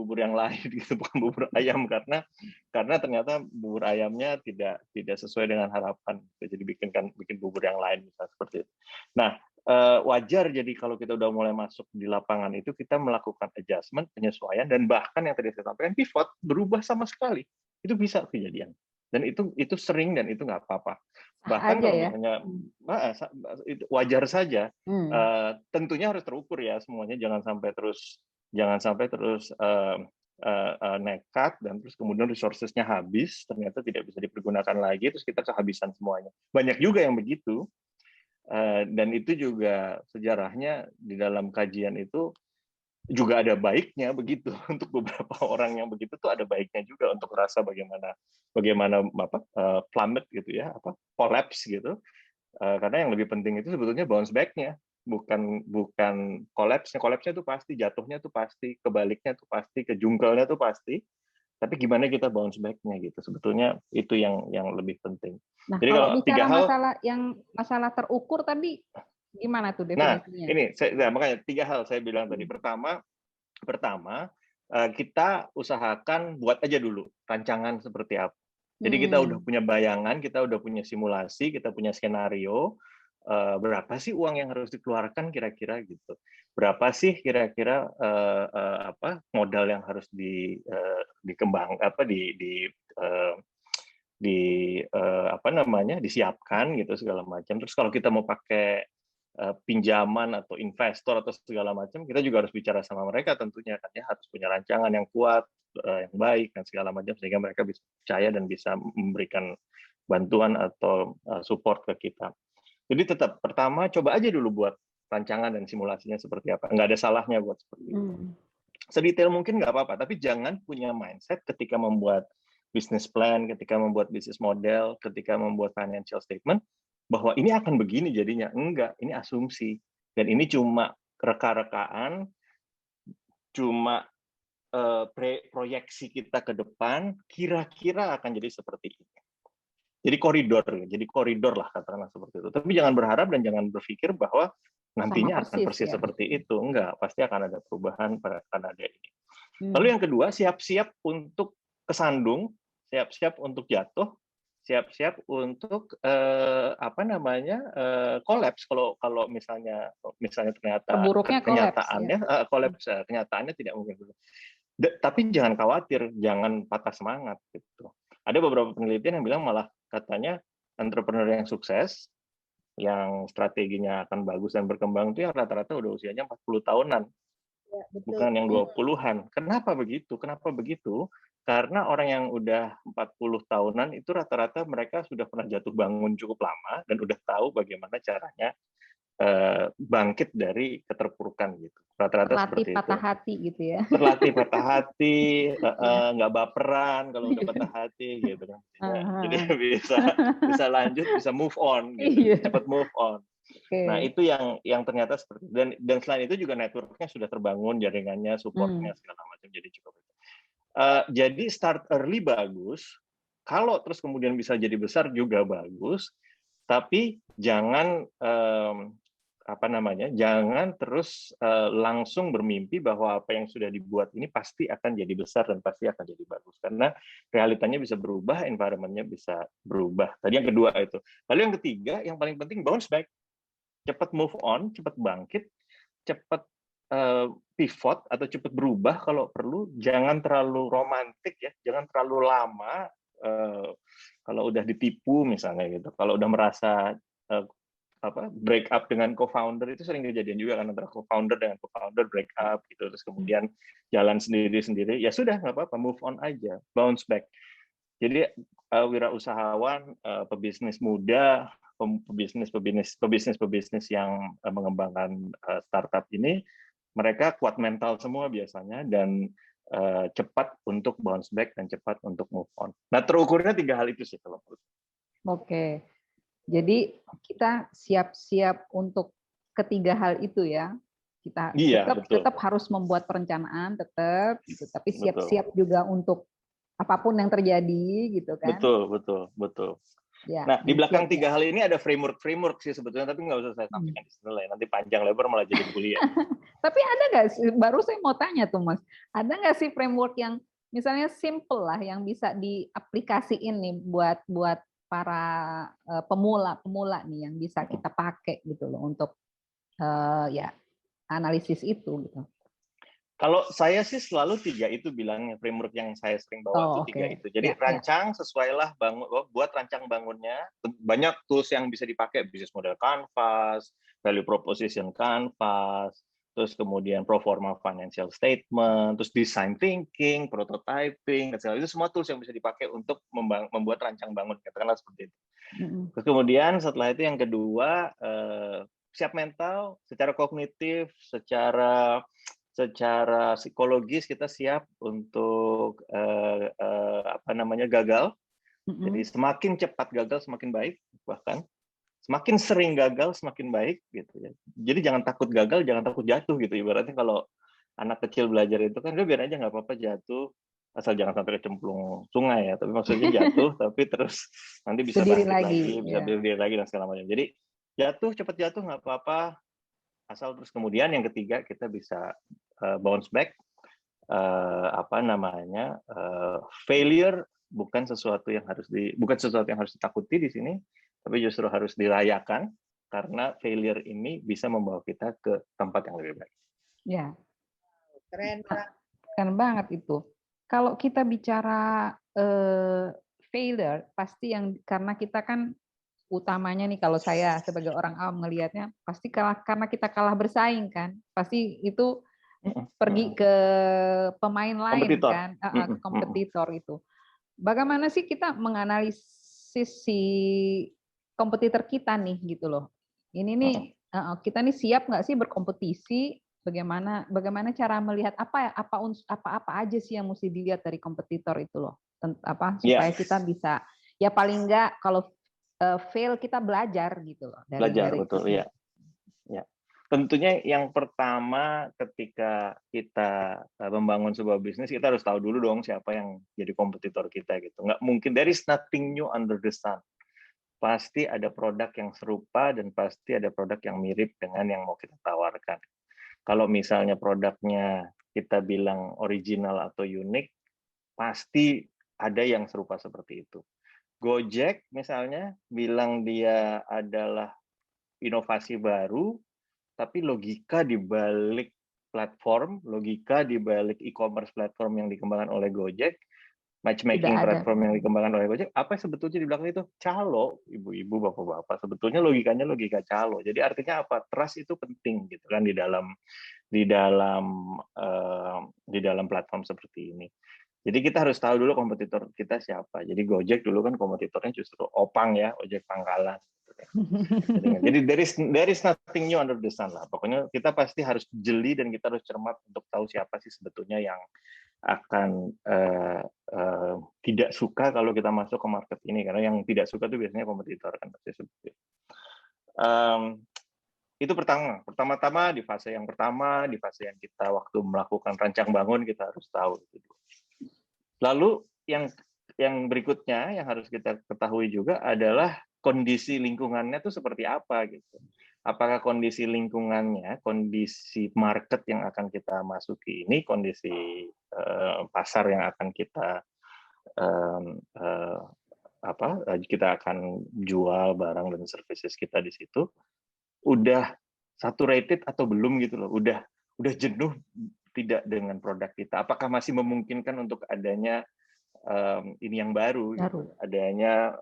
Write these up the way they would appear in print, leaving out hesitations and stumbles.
bubur yang lain gitu, bukan bubur ayam, karena ternyata bubur ayamnya tidak sesuai dengan harapan, jadi bikin bubur yang lain misalnya seperti itu. Nah, wajar jadi kalau kita udah mulai masuk di lapangan itu kita melakukan adjustment, penyesuaian, dan bahkan yang tadi saya sampaikan pivot, berubah sama sekali, itu bisa kejadian, dan itu sering dan itu nggak apa-apa. Bahkan Aja kalau ya. misalnya itu wajar saja. Hmm. Tentunya harus terukur ya semuanya, jangan sampai terus nekat dan terus kemudian resources-nya habis, ternyata tidak bisa dipergunakan lagi, terus kita kehabisan semuanya. Banyak juga yang begitu, dan itu juga sejarahnya di dalam kajian itu juga ada baiknya begitu. Untuk beberapa orang yang begitu tuh ada baiknya juga untuk merasa bagaimana plummet gitu ya, collapse gitu. Karena yang lebih penting itu sebetulnya bounce back-nya, bukan collapse-nya. Collapse-nya itu pasti, jatuhnya itu pasti, kebaliknya itu pasti, kejungkelnya itu pasti. Tapi gimana kita bounce back-nya gitu. Sebetulnya itu yang lebih penting. Nah, Jadi kalau kalau bicara 3 hal, masalah terukur tadi gimana tuh nah definisinya? ini makanya 3 hal saya bilang tadi. Pertama, kita usahakan buat aja dulu rancangan seperti apa. Jadi kita udah punya bayangan, kita udah punya simulasi, kita punya skenario, berapa sih uang yang harus dikeluarkan kira-kira gitu. Berapa sih kira-kira modal yang harus dikembang disiapkan gitu segala macam. Terus kalau kita mau pakai pinjaman atau investor atau segala macam, kita juga harus bicara sama mereka tentunya kan ya, harus punya rancangan yang kuat, yang baik dan segala macam sehingga mereka bisa percaya dan bisa memberikan bantuan atau support ke kita. Jadi tetap pertama coba aja dulu buat rancangan dan simulasinya seperti apa. Nggak ada salahnya buat seperti itu. Sedetail mungkin nggak apa-apa, tapi jangan punya mindset ketika membuat business plan, ketika membuat business model, ketika membuat financial statement, bahwa ini akan begini jadinya. Enggak, ini asumsi. Dan ini cuma reka-rekaan, cuma proyeksi kita ke depan, kira-kira akan jadi seperti ini. Jadi koridor lah katakanlah seperti itu. Tapi jangan berharap dan jangan berpikir bahwa nantinya akan persis ya? seperti itu. Enggak, pasti akan ada perubahan, akan ada ini. Lalu yang kedua, siap-siap untuk kesandung, siap-siap untuk jatuh, siap-siap untuk kolaps kalau misalnya ternyata kenyataannya kolaps, kenyataannya tidak mungkin. Tapi jangan khawatir, jangan patah semangat gitu. Ada beberapa penelitian yang bilang malah katanya entrepreneur yang sukses, yang strateginya akan bagus dan berkembang itu yang rata-rata udah usianya 40 tahunan. Ya, betul. Bukan yang 20-an. Kenapa begitu? Karena orang yang udah 40 tahunan itu rata-rata mereka sudah pernah jatuh bangun cukup lama dan udah tahu bagaimana caranya bangkit dari keterpurukan gitu. Rata-rata seperti itu. Patah hati gitu ya. Terlatih patah hati, nggak baperan kalau udah patah hati gitu kan. Jadi bisa lanjut, bisa move on gitu. Cepat move on. Nah, itu yang ternyata seperti itu. Dan selain itu juga network-nya sudah terbangun, jaringannya, support-nya segala macam jadi cukup. Jadi start early bagus, kalau terus kemudian bisa jadi besar juga bagus, tapi jangan jangan terus langsung bermimpi bahwa apa yang sudah dibuat ini pasti akan jadi besar dan pasti akan jadi bagus, karena realitanya bisa berubah, environment-nya bisa berubah. Tadi yang kedua itu. Lalu yang ketiga, yang paling penting bounce back. Cepat move on, cepat bangkit, cepat pivot atau cepat berubah kalau perlu. Jangan terlalu romantik ya, jangan terlalu lama kalau udah ditipu misalnya gitu. Kalau udah merasa break up dengan co-founder, itu sering kejadian juga kan, antara co-founder dengan co-founder break up gitu, terus kemudian jalan sendiri-sendiri. Ya sudah, nggak apa-apa, move on aja, bounce back. Jadi wirausahawan, pebisnis muda, pebisnis yang mengembangkan startup ini, mereka kuat mental semua biasanya dan cepat untuk bounce back dan cepat untuk move on. Nah, terukurnya 3 hal itu sih kalau menurut. Oke. Jadi kita siap-siap untuk ketiga hal itu ya. Kita tetap harus membuat perencanaan tetap gitu, tapi siap-siap juga untuk apapun yang terjadi gitu kan. Betul. Ya, nah, di belakang tiga hal ini ada framework sih sebetulnya, tapi nggak usah saya sampaikan di sini lah. Nanti panjang lebar malah jadi kuliah. Tapi ada nggak sih, baru saya mau tanya tuh Mas, ada nggak sih framework yang misalnya simple lah, yang bisa diaplikasiin nih buat para pemula nih, yang bisa kita pakai gitu loh untuk ya analisis itu gitu. Kalau saya sih selalu 3 itu bilangnya, framework yang saya sering bawa itu 3 itu. Jadi rancang, sesuailah buat rancang bangunnya. Banyak tools yang bisa dipakai, business model Canvas, value proposition Canvas, terus kemudian pro forma financial statement, terus design thinking, prototyping, dan segala itu semua tools yang bisa dipakai untuk membuat rancang bangun, katakanlah seperti itu. Terus kemudian setelah itu yang kedua, siap mental, secara kognitif, secara psikologis kita siap untuk gagal. Jadi semakin cepat gagal semakin baik, bahkan semakin sering gagal semakin baik gitu ya. Jadi jangan takut gagal, jangan takut jatuh gitu. Ibaratnya kalau anak kecil belajar itu kan dia biar aja nggak apa-apa jatuh, asal jangan sampai kecemplung sungai ya. Tapi maksudnya jatuh tapi terus nanti bisa berdiri bangkit lagi, bisa ya. berdiri lagi dan segala macam. Jadi cepat jatuh nggak apa-apa, asal terus kemudian yang ketiga kita bisa bounce back. Failure bukan sesuatu yang harus ditakuti di sini, tapi justru harus dirayakan, karena failure ini bisa membawa kita ke tempat yang lebih baik. Ya, keren banget itu. Kalau kita bicara failure, pasti yang karena kita kan utamanya nih, kalau saya sebagai orang awam ngelihatnya pasti karena kita kalah bersaing kan, pasti itu pergi ke pemain lain kompetitor. Kan, ke kompetitor itu. Bagaimana sih kita menganalisis si kompetitor kita nih gitu loh? Ini nih kita nih siap nggak sih berkompetisi? Bagaimana cara melihat apa aja sih yang mesti dilihat dari kompetitor itu loh? Supaya kita bisa ya paling nggak kalau fail kita belajar gitu loh dari betul ya. Tentunya yang pertama ketika kita membangun sebuah bisnis, kita harus tahu dulu dong siapa yang jadi kompetitor kita gitu. Nggak mungkin, there is nothing new under the sun. Pasti ada produk yang serupa dan pasti ada produk yang mirip dengan yang mau kita tawarkan. Kalau misalnya produknya kita bilang original atau unik, pasti ada yang serupa seperti itu. Gojek misalnya bilang dia adalah inovasi baru, tapi logika di balik platform, logika di balik e-commerce platform yang dikembangkan oleh Gojek, matchmaking platform yang dikembangkan oleh Gojek, apa sebetulnya di belakang itu? Calo, ibu-ibu, bapak-bapak. Sebetulnya logikanya logika calo. Jadi artinya apa? Trust itu penting gitu kan di dalam platform seperti ini. Jadi kita harus tahu dulu kompetitor kita siapa. Jadi Gojek dulu kan kompetitornya justru Opang ya, ojek pangkalan. Jadi there is nothing new under the sun lah. Pokoknya kita pasti harus jeli dan kita harus cermat untuk tahu siapa sih sebetulnya yang akan tidak suka kalau kita masuk ke market ini, karena yang tidak suka itu biasanya kompetitor kan pasti seperti itu. Itu pertama-tama di fase yang kita waktu melakukan rancang bangun kita harus tahu. Lalu yang berikutnya yang harus kita ketahui juga adalah kondisi lingkungannya itu seperti apa gitu. Apakah kondisi lingkungannya, kondisi market yang akan kita masuki ini, kondisi pasar yang akan kita akan jual barang dan services kita di situ, udah saturated atau belum gitu loh. Udah jenuh tidak dengan produk kita. Apakah masih memungkinkan untuk adanya ini yang baru. Gitu. Adanya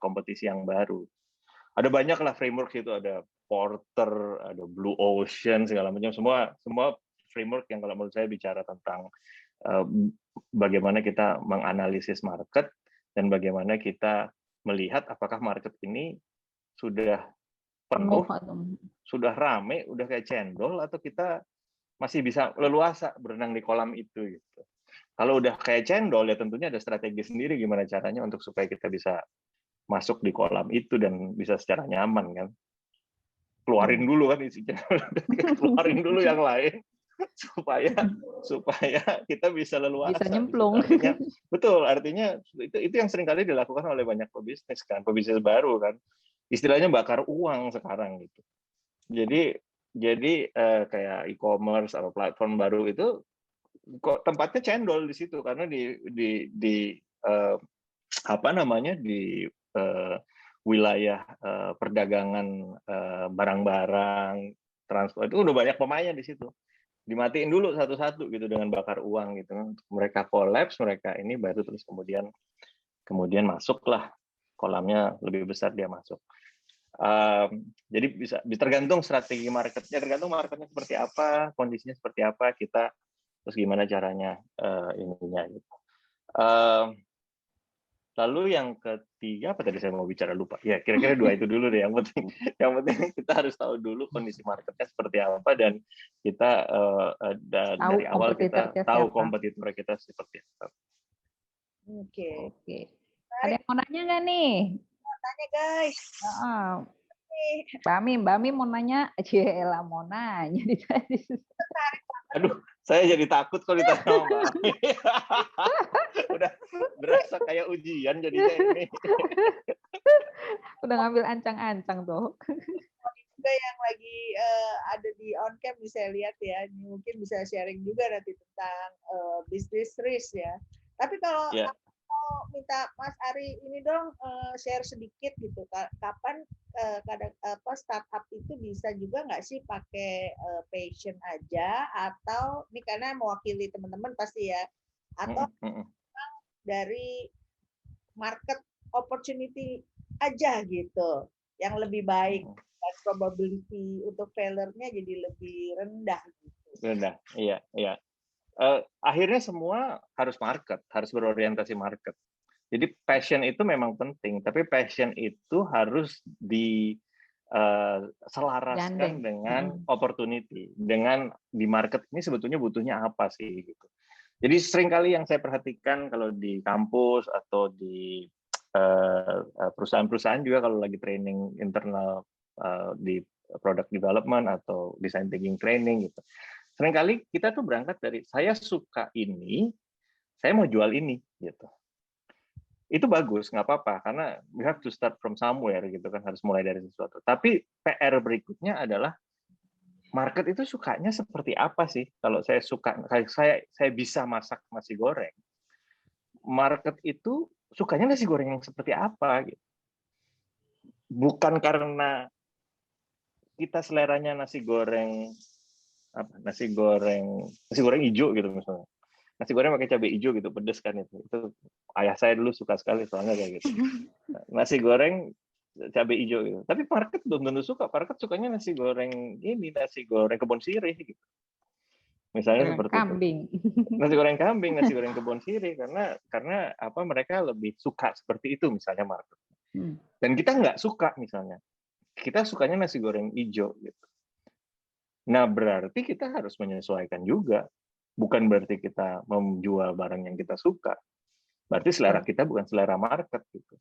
kompetisi yang baru. Ada banyak lah framework itu, ada Porter, ada Blue Ocean, segala macam, semua framework yang kalau menurut saya bicara tentang bagaimana kita menganalisis market dan bagaimana kita melihat apakah market ini sudah penuh, sudah rame, udah kayak cendol, atau kita masih bisa leluasa berenang di kolam itu gitu. Kalau udah kayak cendol ya tentunya ada strategi sendiri gimana caranya untuk supaya kita bisa masuk di kolam itu dan bisa secara nyaman kan. Keluarin dulu kan isinya. Keluarin dulu yang lain. supaya supaya kita bisa leluasa Bisa di situ. nyemplung. Artinya betul, artinya itu yang seringkali dilakukan oleh banyak pebisnis kan, pebisnis baru kan. Istilahnya bakar uang sekarang gitu. Jadi kayak e-commerce atau platform baru itu kok tempatnya cendol di situ karena di apa namanya di wilayah perdagangan barang-barang transport itu udah banyak pemainnya di situ. Dimatiin dulu satu-satu gitu dengan bakar uang gitu. Mereka kolaps, mereka ini baru terus kemudian masuklah kolamnya lebih besar dia masuk. Jadi bisa tergantung strategi marketnya, tergantung marketnya seperti apa, kondisinya seperti apa, kita terus gimana caranya ininya gitu. Lalu yang ketiga apa tadi saya mau bicara lupa. Ya kira-kira dua itu dulu deh. Yang penting kita harus tahu dulu kondisi marketnya seperti apa dan kita dari awal kita tahu kompetitor kita seperti apa. Oke. Ada yang mau nanya nggak nih? Tanya guys. Mbak Mim mau nanya, Cielah mau nanya di tadi. Aduh, saya jadi takut kalau ditanya sama Mbak Mim. Udah berasa kayak ujian jadinya ini. Udah ngambil ancang-ancang tuh. Juga yang lagi ada di on cam bisa lihat ya, mungkin bisa sharing juga nanti tentang bisnis risk ya. Tapi kalau mau minta Mas Ari ini dong share sedikit gitu, kapan kadang startup itu bisa juga nggak sih pakai passion aja atau ini karena mewakili teman-teman pasti ya, atau dari market opportunity aja gitu yang lebih baik dan probability untuk failure-nya jadi lebih rendah gitu. Rendah, iya. Akhirnya semua harus market, harus berorientasi market. Jadi passion itu memang penting, tapi passion itu harus diselaraskan dengan opportunity, dengan di market ini sebetulnya butuhnya apa sih gitu. Jadi seringkali yang saya perhatikan kalau di kampus atau di perusahaan-perusahaan juga kalau lagi training internal di product development atau design thinking training gitu. Seringkali kita tuh berangkat dari saya suka ini, saya mau jual ini gitu. Itu bagus, nggak apa-apa karena we have to start from somewhere gitu kan, harus mulai dari sesuatu. Tapi PR berikutnya adalah market itu sukanya seperti apa sih? Kalau saya suka, saya bisa masak nasi goreng. Market itu sukanya nasi goreng yang seperti apa? Gitu. Bukan karena kita seleranya nasi goreng hijau gitu misalnya. Nasi goreng pakai cabai hijau gitu, pedes kan itu. Itu ayah saya dulu suka sekali soalnya kayak gitu. Nasi goreng cabai hijau gitu. Tapi market belum tentu suka. Market sukanya nasi goreng kebon sirih gitu. Misalnya seperti kambing. Itu. Nasi goreng kambing, nasi goreng kebon sirih karena apa mereka lebih suka seperti itu misalnya market. Dan kita nggak suka misalnya. Kita sukanya nasi goreng hijau gitu. Nah, berarti kita harus menyesuaikan juga. Bukan berarti kita menjual barang yang kita suka. Berarti selera kita bukan selera market gitu.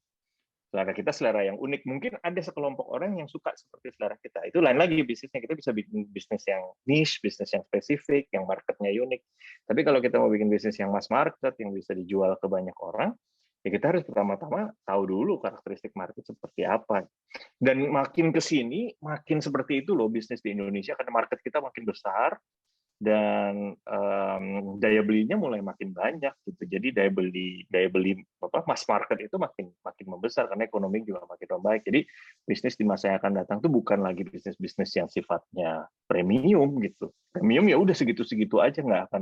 Selera kita selera yang unik. Mungkin ada sekelompok orang yang suka seperti selera kita. Itu lain lagi bisnisnya. Kita bisa bikin bisnis yang niche, bisnis yang spesifik, yang marketnya unik. Tapi kalau kita mau bikin bisnis yang mass market, yang bisa dijual ke banyak orang, ya kita harus pertama-tama tahu dulu karakteristik market seperti apa. Dan makin ke sini, makin seperti itu loh bisnis di Indonesia, karena market kita makin besar, dan daya belinya mulai makin banyak gitu. Jadi daya beli mass market itu makin membesar karena ekonomi juga makin membaik. Jadi bisnis di masa yang akan datang tuh bukan lagi bisnis yang sifatnya premium gitu. Premium ya udah segitu-segitu aja, nggak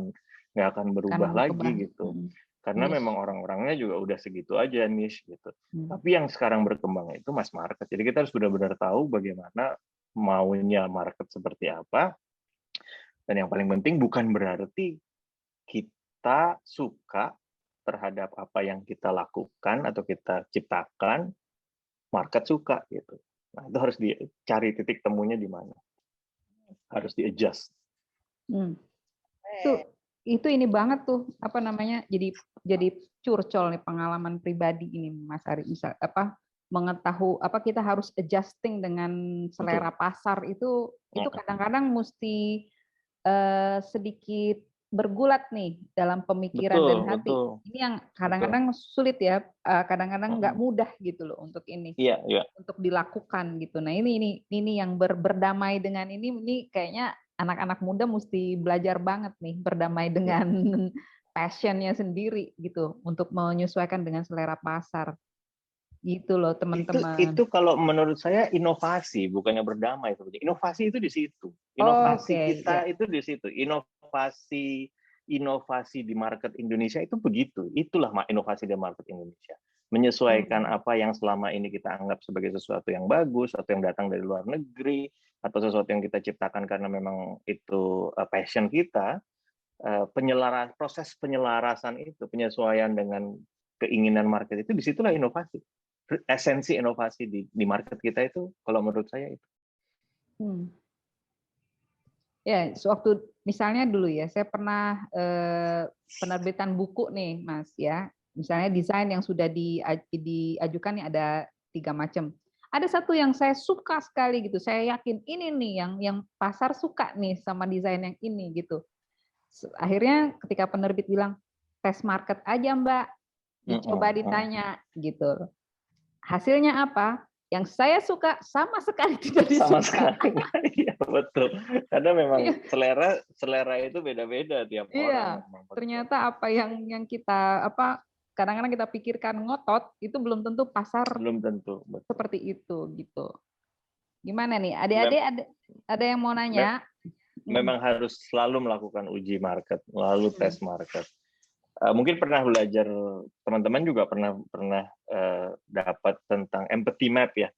akan berubah lagi gitu. Karena memang orang-orangnya juga udah segitu aja niche gitu. Tapi yang sekarang berkembang itu mass market. Jadi kita harus benar-benar tahu bagaimana maunya market seperti apa. Dan yang paling penting bukan berarti kita suka terhadap apa yang kita lakukan atau kita ciptakan, market suka gitu. Nah, itu harus dicari titik temunya di mana. Harus di-adjust. Itu ini banget tuh, apa namanya? Jadi curcol nih pengalaman pribadi ini Mas Ari. Misal mengetahui kita harus adjusting dengan selera pasar itu kadang-kadang mesti sedikit bergulat nih dalam pemikiran dan hati. Ini yang kadang-kadang sulit ya, kadang-kadang nggak mudah gitu loh untuk ini, untuk dilakukan gitu. Nah ini yang berdamai dengan ini kayaknya anak-anak muda mesti belajar banget nih berdamai dengan passionnya sendiri gitu untuk menyesuaikan dengan selera pasar. Gitu loh teman-teman. Itu kalau menurut saya inovasi, bukannya berdamai. Inovasi itu di situ. Inovasi kita itu di situ. Inovasi di market Indonesia itu begitu. Itulah inovasi di market Indonesia. Menyesuaikan apa yang selama ini kita anggap sebagai sesuatu yang bagus, atau yang datang dari luar negeri, atau sesuatu yang kita ciptakan karena memang itu passion kita. Proses penyelarasan itu, penyesuaian dengan keinginan market itu, disitulah inovasi. Esensi inovasi di market kita itu, kalau menurut saya itu. Ya, sewaktu misalnya dulu ya, saya pernah penerbitan buku nih, Mas ya. Misalnya desain yang sudah diajukan nih ada 3 macam. Ada satu yang saya suka sekali gitu. Saya yakin ini nih yang pasar suka nih sama desain yang ini gitu. Akhirnya ketika penerbit bilang tes market aja, Mbak, dicoba ditanya gitu. Hasilnya apa? Yang saya suka sama sekali tidak disuka. Sama sekali, iya betul. Karena memang selera itu beda-beda tiap orang. Ternyata apa yang kita kadang-kadang kita pikirkan ngotot itu belum tentu pasar belum tentu seperti itu gitu. Gimana nih, adik-adik ada yang mau nanya? Memang harus selalu melakukan uji market, lalu tes market. Mungkin pernah belajar, teman-teman juga pernah dapat tentang empathy map ya.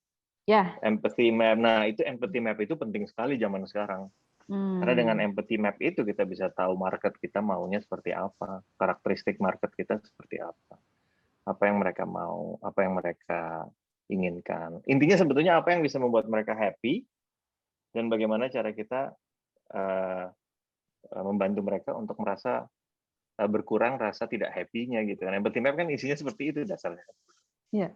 Empathy map. Nah, itu empathy map itu penting sekali zaman sekarang. Karena dengan empathy map itu kita bisa tahu market kita maunya seperti apa, karakteristik market kita seperti apa yang mereka mau, apa yang mereka inginkan. Intinya sebetulnya apa yang bisa membuat mereka happy dan bagaimana cara kita membantu mereka untuk merasa berkurang rasa tidak happy-nya gitu kan. Empathy map kan isinya seperti itu dasarnya. Iya.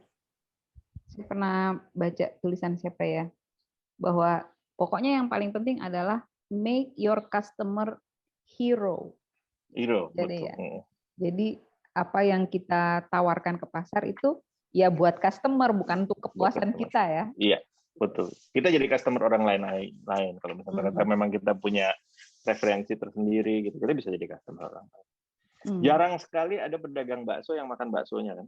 Saya pernah baca tulisan siapa ya, bahwa pokoknya yang paling penting adalah make your customer hero. Jadi betul. Jadi apa yang kita tawarkan ke pasar itu ya buat customer, bukan untuk kepuasan kita ya. Iya, betul. Kita jadi customer orang lain. Kalau misalnya memang kita punya preferensi tersendiri gitu, kita bisa jadi customer orang lain. Jarang sekali ada pedagang bakso yang makan baksonya kan?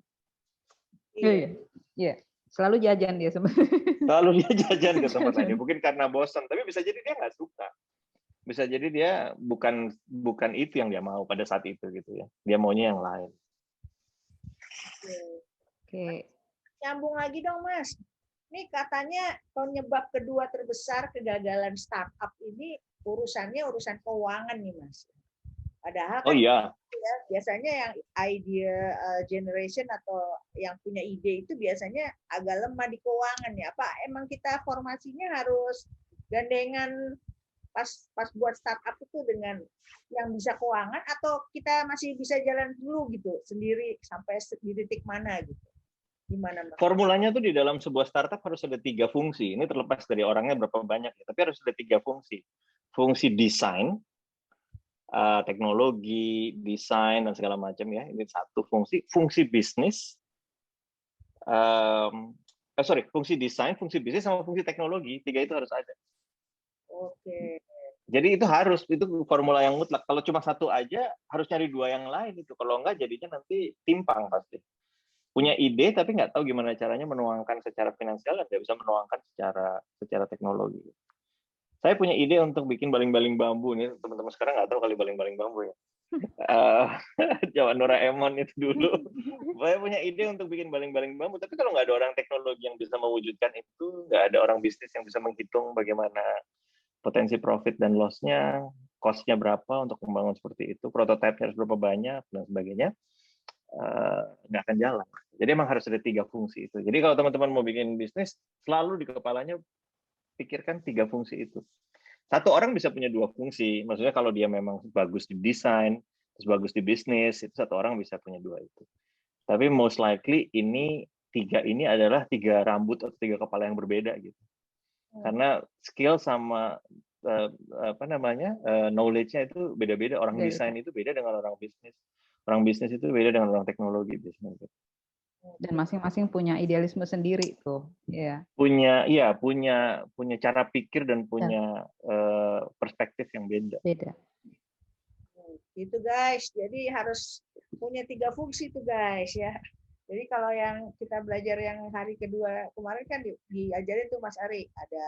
Iya. Selalu jajan dia sebenarnya. Selalu dia jajan ke tempat lain. Mungkin karena bosan, tapi bisa jadi dia nggak suka. Bisa jadi dia bukan itu yang dia mau pada saat itu gitu ya. Dia maunya yang lain. Oke. Nyambung lagi dong, Mas. Ini katanya penyebab kedua terbesar kegagalan startup ini urusan keuangan nih, Mas. Padahal kan biasanya yang idea generation atau yang punya ide itu biasanya agak lemah di keuangan ya. Apa emang kita formasinya harus gandengan pas buat startup itu dengan yang bisa keuangan, atau kita masih bisa jalan dulu gitu sendiri sampai di titik mana gitu? Gimana, Mas? Formulanya tuh di dalam sebuah startup harus ada 3 fungsi. Ini terlepas dari orangnya berapa banyak ya, tapi harus ada 3 fungsi. Fungsi desain, teknologi, desain dan segala macam ya. Ini satu fungsi bisnis. Fungsi desain, fungsi bisnis sama fungsi teknologi. 3 itu harus ada. Oke. Jadi itu formula yang mutlak. Kalau cuma satu aja harus nyari 2 yang lain itu. Kalau enggak jadinya nanti timpang pasti. Punya ide tapi nggak tahu gimana caranya menuangkan secara finansial dan nggak bisa menuangkan secara teknologi. Saya punya ide untuk bikin baling-baling bambu. Ini teman-teman sekarang nggak tahu kali baling-baling bambu ya. Zaman Doraemon itu dulu. Saya punya ide untuk bikin baling-baling bambu. Tapi kalau nggak ada orang teknologi yang bisa mewujudkan itu, nggak ada orang bisnis yang bisa menghitung bagaimana potensi profit dan loss-nya, cost-nya berapa untuk membangun seperti itu, prototipe-nya harus berapa banyak, dan sebagainya, nggak akan jalan. Jadi emang harus ada 3 fungsi itu. Jadi kalau teman-teman mau bikin bisnis, selalu di kepalanya pikirkan 3 fungsi itu. Satu orang bisa punya 2 fungsi. Maksudnya kalau dia memang bagus di desain, terus bagus di bisnis, itu satu orang bisa punya 2 itu. Tapi most likely 3 ini adalah 3 rambut atau 3 kepala yang berbeda gitu. Karena skill sama apa namanya, knowledge-nya itu beda-beda. Orang desain itu beda dengan orang bisnis. Orang bisnis itu beda dengan orang teknologi bisnis. Dan masing-masing punya idealisme sendiri tuh, ya. Punya cara pikir dan punya perspektif yang beda. Beda. Itu guys, jadi harus punya 3 fungsi tuh guys ya. Jadi kalau yang kita belajar yang hari kedua kemarin kan diajarin tuh Mas Ari, ada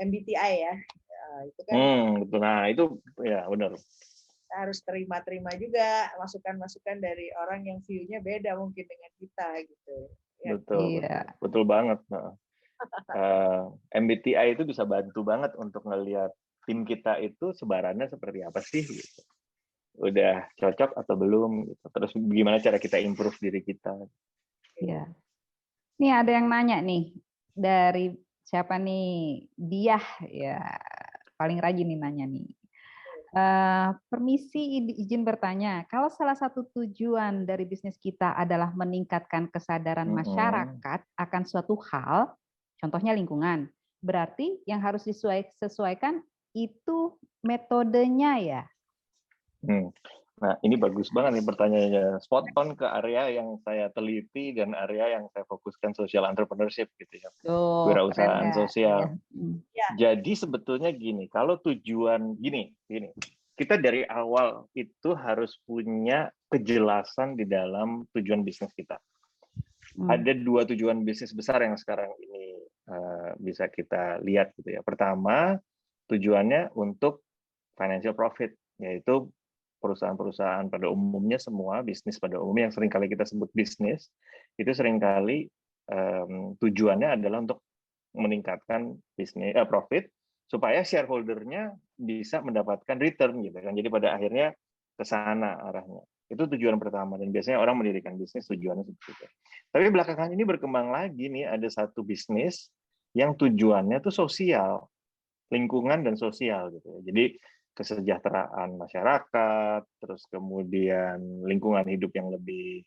MBTI ya. Itu kan Betul. Nah, itu ya benar. Kita harus terima juga masukan-masukan dari orang yang view-nya beda mungkin dengan kita gitu. Ya. Betul banget. MBTI itu bisa bantu banget untuk ngelihat tim kita itu sebarannya seperti apa sih gitu. Udah cocok atau belum gitu. Terus gimana cara kita improve diri kita. Iya. Nih ada yang nanya nih dari siapa nih? Dia ya paling rajin nih nanya nih. Permisi izin bertanya, kalau salah satu tujuan dari bisnis kita adalah meningkatkan kesadaran masyarakat akan suatu hal, contohnya lingkungan, berarti yang harus disesuaikan itu metodenya ya? Nah, ini bagus banget nih pertanyaannya. Spot on ke area yang saya teliti dan area yang saya fokuskan, social entrepreneurship gitu ya. Wirausahaan sosial. Ya. Jadi sebetulnya gini, kalau tujuan gini, kita dari awal itu harus punya kejelasan di dalam tujuan bisnis kita. Ada 2 tujuan bisnis besar yang sekarang ini bisa kita lihat gitu ya. Pertama, tujuannya untuk financial profit, yaitu perusahaan-perusahaan pada umumnya, semua bisnis pada umumnya yang seringkali kita sebut bisnis, itu seringkali tujuannya adalah untuk meningkatkan bisnis profit supaya shareholder-nya bisa mendapatkan return gitu kan. Jadi pada akhirnya ke sana arahnya. Itu tujuan pertama dan biasanya orang mendirikan bisnis tujuannya seperti itu. Tapi belakangan ini berkembang lagi nih, ada satu bisnis yang tujuannya tuh sosial, lingkungan dan sosial gitu. Jadi kesejahteraan masyarakat, terus kemudian lingkungan hidup yang lebih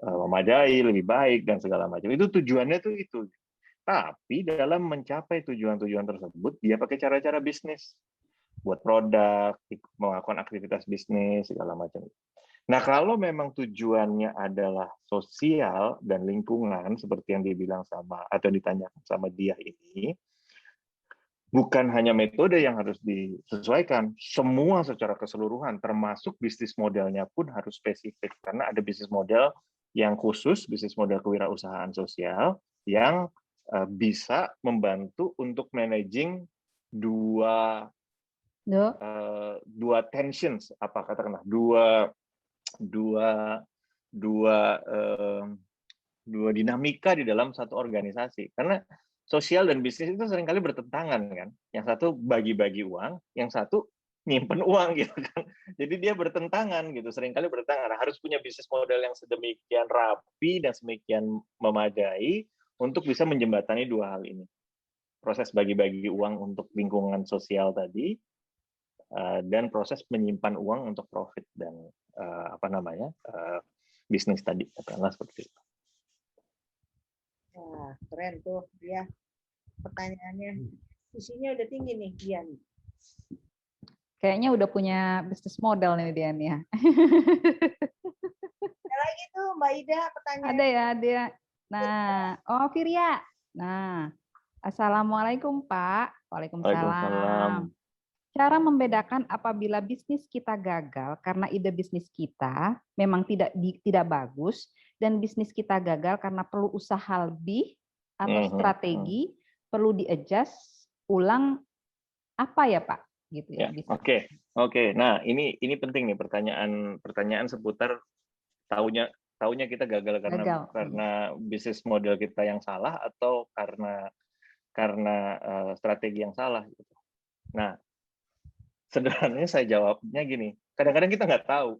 memadai, lebih baik dan segala macam. Itu tujuannya tuh itu. Tapi dalam mencapai tujuan-tujuan tersebut, dia pakai cara-cara bisnis, buat produk, melakukan aktivitas bisnis segala macam. Nah, kalau memang tujuannya adalah sosial dan lingkungan seperti yang dibilang sama atau ditanyakan sama dia ini, bukan hanya metode yang harus disesuaikan, semua secara keseluruhan, termasuk bisnis modelnya pun harus spesifik. Karena ada bisnis model yang khusus, bisnis model kewirausahaan sosial, yang bisa membantu untuk managing dua tensions, apa katakanlah, dua dinamika di dalam satu organisasi. Karena sosial dan bisnis itu seringkali bertentangan kan. Yang satu bagi-bagi uang, yang satu nyimpen uang gitu kan. Jadi dia bertentangan gitu, seringkali bertentangan. Harus punya bisnis model yang sedemikian rapi dan sedemikian memadai untuk bisa menjembatani 2 hal ini. Proses bagi-bagi uang untuk lingkungan sosial tadi dan proses menyimpan uang untuk profit dan bisnis tadi, katakanlah seperti itu. Wah, keren tuh dia. Pertanyaannya visinya udah tinggi nih Dian. Kayaknya udah punya bisnis model nih Dian ya. Ada lagi tuh Mbak Ida pertanyaan. Ada ya, ada. Nah, Firya. Nah, Assalamualaikum Pak. Waalaikumsalam. Cara membedakan apabila bisnis kita gagal karena ide bisnis kita memang tidak bagus dan bisnis kita gagal karena perlu usaha lebih atau strategi perlu di-adjust ulang apa ya Pak? Gitu ya. Oke. Nah, ini penting nih pertanyaan seputar taunya kita gagal karena bisnis model kita yang salah atau karena strategi yang salah gitu. Nah, sederhananya saya jawabnya gini, kadang-kadang kita nggak tahu,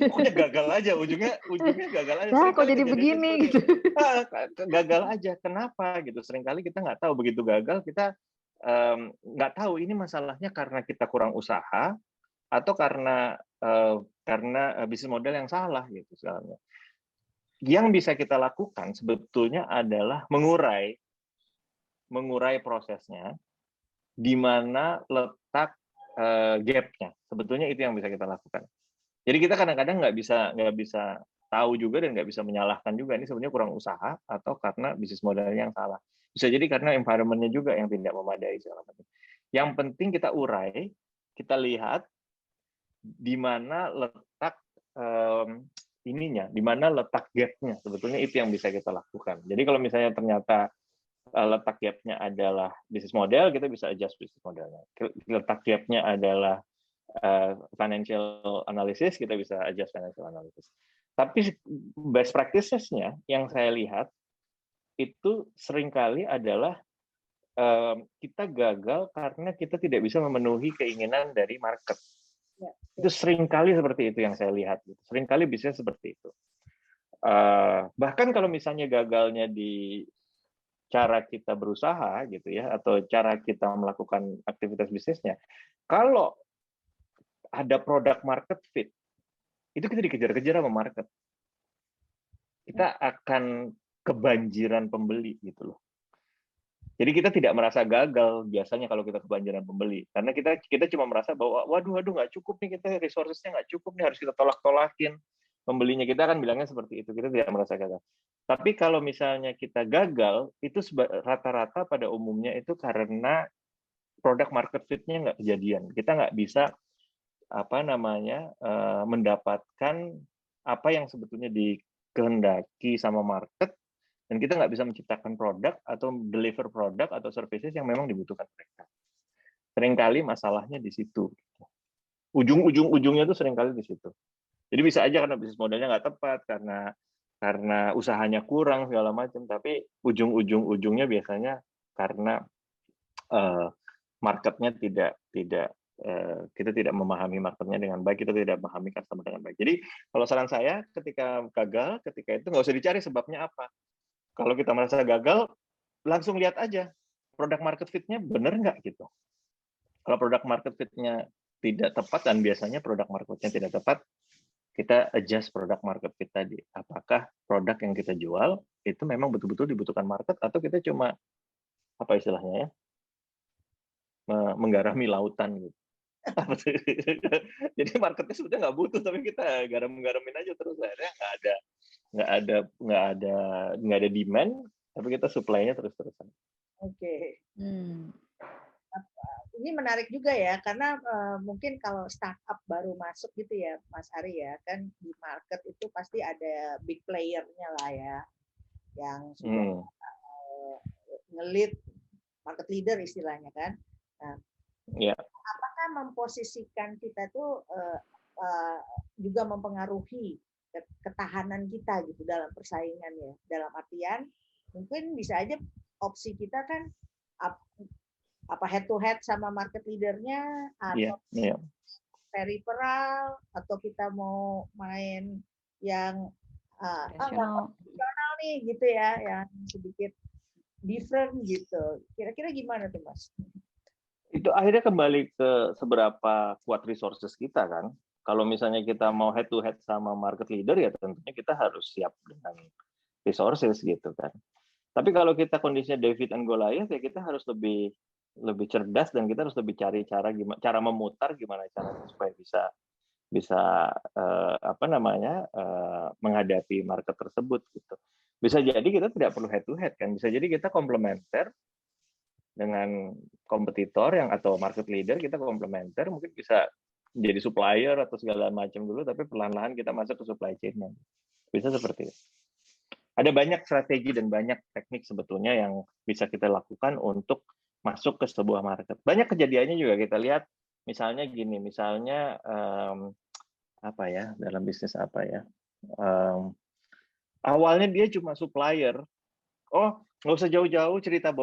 pokoknya gagal aja, ujungnya gagal aja. Nah, kok jadi begini gitu? Gagal aja, kenapa gitu? Seringkali kita nggak tahu, begitu gagal kita nggak tahu ini masalahnya karena kita kurang usaha atau karena bisnis model yang salah gitu sebenarnya. Yang bisa kita lakukan sebetulnya adalah mengurai prosesnya di mana letak gap-nya. Sebetulnya itu yang bisa kita lakukan. Jadi kita kadang-kadang nggak bisa tahu juga dan nggak bisa menyalahkan juga ini sebenarnya kurang usaha atau karena bisnis modelnya yang salah. Bisa jadi karena environment-nya juga yang tidak memadai segala macam. Yang penting kita urai, kita lihat di mana letak ininya, di mana letak gap-nya. Sebetulnya itu yang bisa kita lakukan. Jadi kalau misalnya ternyata letak gap-nya adalah bisnis model, kita bisa adjust bisnis modelnya. Letak gap-nya adalah financial analysis, kita bisa adjust financial analysis. Tapi best practices-nya yang saya lihat itu seringkali adalah kita gagal karena kita tidak bisa memenuhi keinginan dari market. Ya. Itu seringkali seperti itu yang saya lihat. Seringkali bisa seperti itu. Bahkan kalau misalnya gagalnya di cara kita berusaha gitu ya, atau cara kita melakukan aktivitas bisnisnya, kalau ada produk market fit, itu kita dikejar-kejar sama market. Kita akan kebanjiran pembeli gitu loh. Jadi kita tidak merasa gagal biasanya kalau kita kebanjiran pembeli, karena kita cuma merasa bahwa waduh nggak cukup nih, kita resourcesnya nggak cukup nih, harus kita tolak-tolakin pembelinya. Kita akan bilangnya seperti itu, kita tidak merasa gagal. Tapi kalau misalnya kita gagal, itu rata-rata pada umumnya itu karena produk market fit-nya nggak kejadian. Kita nggak bisa mendapatkan apa yang sebetulnya dikehendaki sama market, dan kita nggak bisa menciptakan produk atau deliver produk atau services yang memang dibutuhkan mereka. Seringkali masalahnya di situ. Ujungnya itu seringkali di situ. Jadi bisa aja karena bisnis modelnya nggak tepat, karena usahanya kurang segala macam, tapi ujungnya biasanya karena marketnya kita tidak memahami marketnya dengan baik, kita tidak memahami customer dengan baik. Jadi kalau saran saya, ketika gagal, ketika itu nggak usah dicari sebabnya apa. Kalau kita merasa gagal, langsung lihat aja produk market fit-nya benar nggak gitu. Kalau produk market fit-nya tidak tepat, dan biasanya produk market fit-nya tidak tepat, kita adjust produk market fit tadi. Apakah produk yang kita jual itu memang betul-betul dibutuhkan market, atau kita cuma apa istilahnya ya, menggarami lautan gitu. Jadi marketnya sudah nggak butuh, tapi kita garam-garamin aja terus, akhirnya nggak ada demand, tapi kita supply-nya terus-terusan. Oke. Ini menarik juga ya, karena mungkin kalau startup baru masuk gitu ya, Mas Ari ya, kan di market itu pasti ada big player-nya lah ya, yang sudah nge-lead, market leader istilahnya kan. Nah, apakah memposisikan kita tuh juga mempengaruhi ketahanan kita gitu dalam persaingan ya? Dalam artian mungkin bisa aja opsi kita kan head to head sama market leadernya, atau peripheral, atau kita mau main yang konvensional nih gitu ya, yang sedikit different gitu. Kira-kira gimana tuh Mas? Itu akhirnya kembali ke seberapa kuat resources kita kan. Kalau misalnya kita mau head to head sama market leader, ya tentunya kita harus siap dengan resources gitu kan. Tapi kalau kita kondisinya David and Goliath, ya kita harus lebih cerdas, dan kita harus lebih cari cara memutar gimana caranya supaya bisa menghadapi market tersebut gitu. Bisa jadi kita tidak perlu head to head kan, bisa jadi kita komplementer dengan kompetitor yang atau market leader, kita komplementer, mungkin bisa jadi supplier atau segala macam dulu, tapi perlahan-lahan kita masuk ke supply chain-nya. Bisa seperti itu. Ada banyak strategi dan banyak teknik sebetulnya yang bisa kita lakukan untuk masuk ke sebuah market. Banyak kejadiannya juga kita lihat, misalnya gini, dalam bisnis awalnya dia cuma supplier. Oh, nggak usah jauh-jauh cerita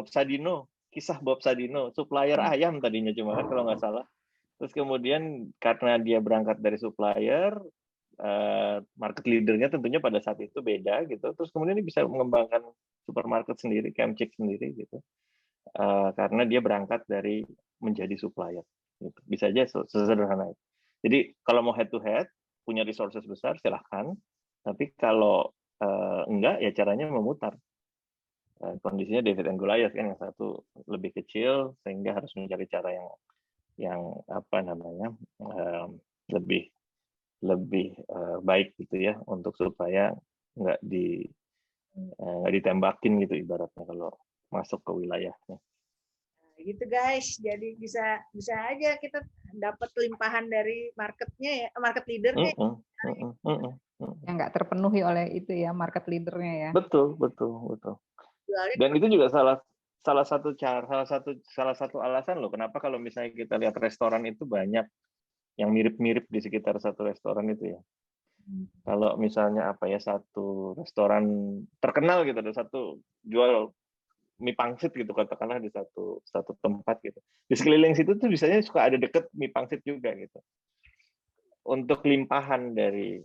kisah Bob Sadino, supplier ayam tadinya cuma kan kalau nggak salah. Terus kemudian karena dia berangkat dari supplier, market leadernya tentunya pada saat itu beda gitu. Terus kemudian dia bisa mengembangkan supermarket sendiri, Kemchik sendiri gitu. Karena dia berangkat dari menjadi supplier. Gitu. Bisa aja sesederhana itu. Jadi kalau mau head to head, punya resources besar silahkan. Tapi kalau enggak, ya caranya memutar. kondisinya David and Goliath kan, yang satu lebih kecil sehingga harus mencari cara yang apa namanya lebih baik gitu ya, untuk supaya nggak ditembakin gitu ibaratnya kalau masuk ke wilayahnya. Gitu guys, jadi bisa aja kita dapat limpahan dari marketnya ya, market leadernya. Yang nggak terpenuhi oleh itu ya, market leadernya ya. Betul. Dan itu juga salah satu alasan loh kenapa kalau misalnya kita lihat restoran itu banyak yang mirip-mirip di sekitar satu restoran itu ya. Kalau misalnya satu restoran terkenal gitu, ada satu jual mie pangsit gitu katakanlah di satu tempat gitu. Di sekeliling situ tuh biasanya suka ada deket mie pangsit juga gitu. Untuk limpahan dari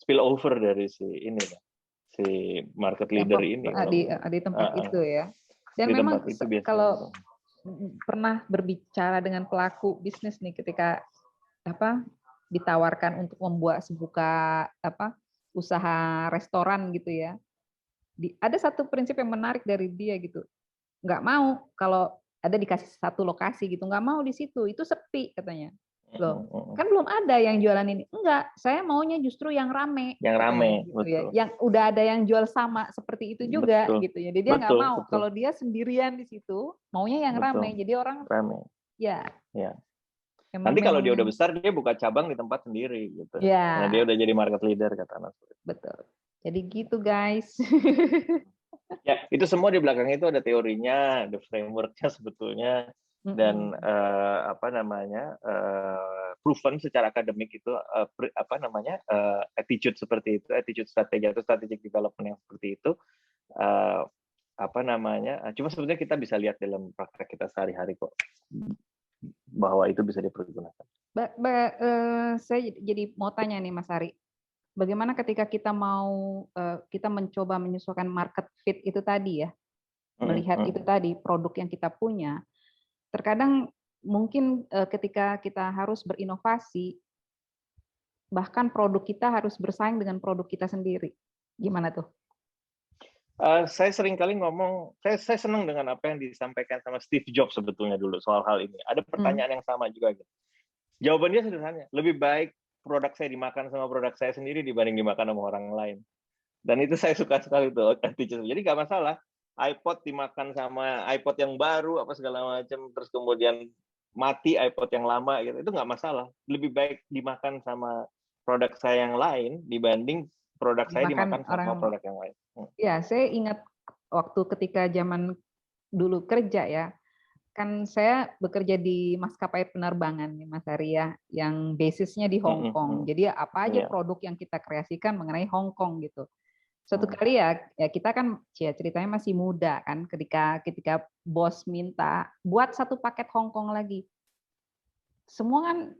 spillover dari si market leader ini di tempat itu ya. Dan memang kalau pernah berbicara dengan pelaku bisnis nih ketika ditawarkan untuk membuat usaha restoran gitu ya. Ada satu prinsip yang menarik dari dia gitu. Nggak mau kalau ada dikasih satu lokasi gitu, nggak mau di situ, itu sepi katanya. Loh, kan belum ada yang jualan ini. Enggak, saya maunya justru yang rame. Yang rame, gitu ya. Yang udah ada yang jual sama seperti itu juga gitu ya. Jadi dia nggak mau kalau dia sendirian di situ, maunya yang rame. Jadi orang rame. Ya. Nanti kalau dia udah besar dia buka cabang di tempat sendiri gitu. Ya. Karena dia udah jadi market leader kata Mas. Betul. Jadi gitu guys. Ya, itu semua di belakang itu ada teorinya, ada frameworknya sebetulnya, dan proven secara akademik itu attitude seperti itu, attitude strategi atau strategic development yang seperti itu, cuma sebenarnya kita bisa lihat dalam praktek kita sehari-hari kok bahwa itu bisa dipergunakan. Saya jadi mau tanya nih Mas Ari. Bagaimana ketika kita kita mencoba menyesuaikan market fit itu tadi ya, melihat itu tadi produk yang kita punya, terkadang mungkin ketika kita harus berinovasi, bahkan produk kita harus bersaing dengan produk kita sendiri. Gimana tuh? Saya sering kali ngomong, saya senang dengan apa yang disampaikan sama Steve Jobs sebetulnya dulu soal hal ini. Ada pertanyaan yang sama juga. Gitu. Jawabannya sederhana, lebih baik produk saya dimakan sama produk saya sendiri dibanding dimakan sama orang lain. Dan itu saya suka sekali tuh. Jadi nggak masalah iPod dimakan sama iPod yang baru apa segala macam, terus kemudian mati iPod yang lama gitu, itu nggak masalah. Lebih baik dimakan sama produk saya yang lain dibanding produk saya dimakan sama produk yang lain. Ya, saya ingat waktu ketika zaman dulu kerja ya. Kan saya bekerja di maskapai penerbangan nih Mas Arya, yang basisnya di Hong Kong. Jadi apa aja produk yang kita kreasikan mengenai Hong Kong gitu. Suatu kali ya kita kan ceritanya masih muda kan, ketika bos minta buat satu paket Hong Kong lagi. Semua kan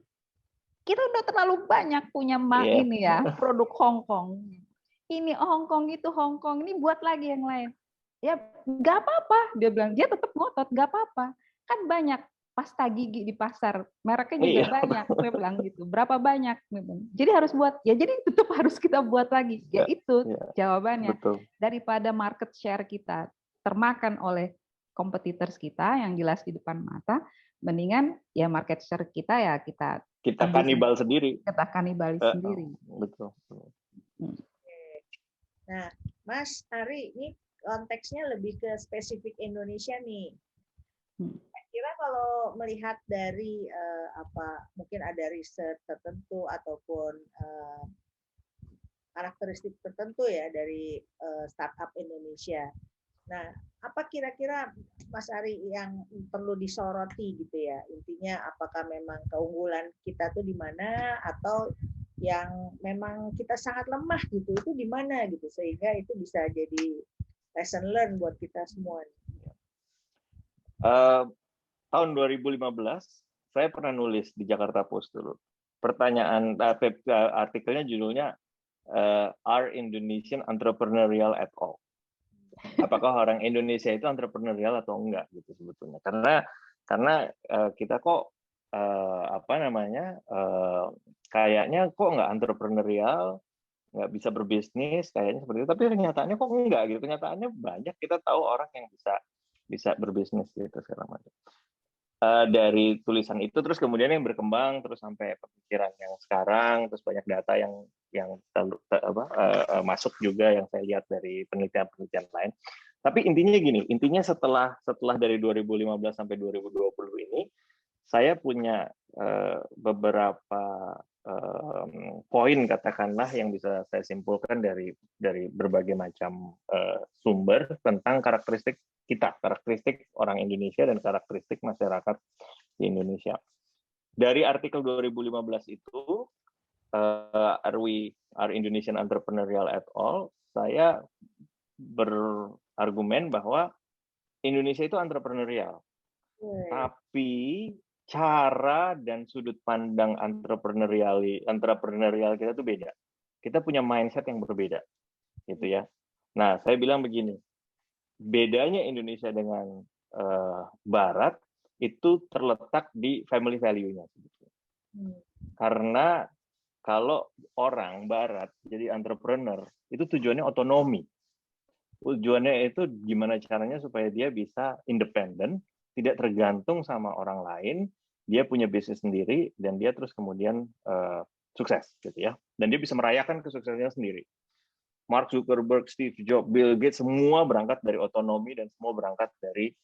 kita udah terlalu banyak punya ini ya, produk Hong Kong. Ini Hong Kong, itu Hong Kong, ini buat lagi yang lain. Ya nggak apa-apa, dia bilang, dia tetap ngotot, nggak apa-apa. Kan banyak pasta gigi di pasar, mereknya juga banyak, saya bilang gitu. Berapa banyak? Jadi harus buat, ya jadi tetap harus kita buat lagi. Ya itu jawabannya. Betul. Daripada market share kita termakan oleh competitors kita yang jelas di depan mata, mendingan ya market share kita ya kita kanibal sendiri. Kita kanibal sendiri. Betul. Nah, Mas Ari, ini konteksnya lebih ke spesifik Indonesia nih. Kira kalau melihat dari mungkin ada riset tertentu ataupun karakteristik tertentu ya dari startup Indonesia. Nah, apa kira-kira Mas Ari yang perlu disoroti gitu ya? Intinya apakah memang keunggulan kita tuh di mana atau yang memang kita sangat lemah gitu, itu di mana gitu, sehingga itu bisa jadi lesson learn buat kita semua. Tahun 2015 saya pernah nulis di Jakarta Post dulu. Pertanyaan artikelnya judulnya Are Indonesian Entrepreneurial at All? Apakah orang Indonesia itu entrepreneurial atau enggak gitu sebetulnya? Karena kita kok kayaknya kok nggak entrepreneurial, nggak bisa berbisnis kayaknya seperti itu, tapi kenyataannya kok enggak gitu. Kenyataannya banyak, kita tahu orang yang bisa berbisnis gitu segala macam. Dari tulisan itu terus kemudian yang berkembang terus sampai pemikiran yang sekarang, terus banyak data yang masuk juga yang saya lihat dari penelitian lain. Tapi intinya setelah dari 2015 sampai 2020 ini saya punya beberapa poin katakanlah yang bisa saya simpulkan dari berbagai macam sumber tentang karakteristik orang Indonesia dan karakteristik masyarakat di Indonesia. Dari artikel 2015 itu, Are Indonesian Entrepreneurial at All, saya berargumen bahwa Indonesia itu entrepreneurial, tapi cara dan sudut pandang entrepreneurial kita itu beda. Kita punya mindset yang berbeda, gitu ya. Nah, saya bilang begini, bedanya Indonesia dengan Barat itu terletak di family value-nya. Karena kalau orang Barat jadi entrepreneur, itu tujuannya otonomi. Tujuannya itu gimana caranya supaya dia bisa independen, tidak tergantung sama orang lain, dia punya bisnis sendiri, dan dia terus kemudian sukses, gitu ya. Dan dia bisa merayakan kesuksesannya sendiri. Mark Zuckerberg, Steve Jobs, Bill Gates, semua berangkat dari otonomi dan semua berangkat dari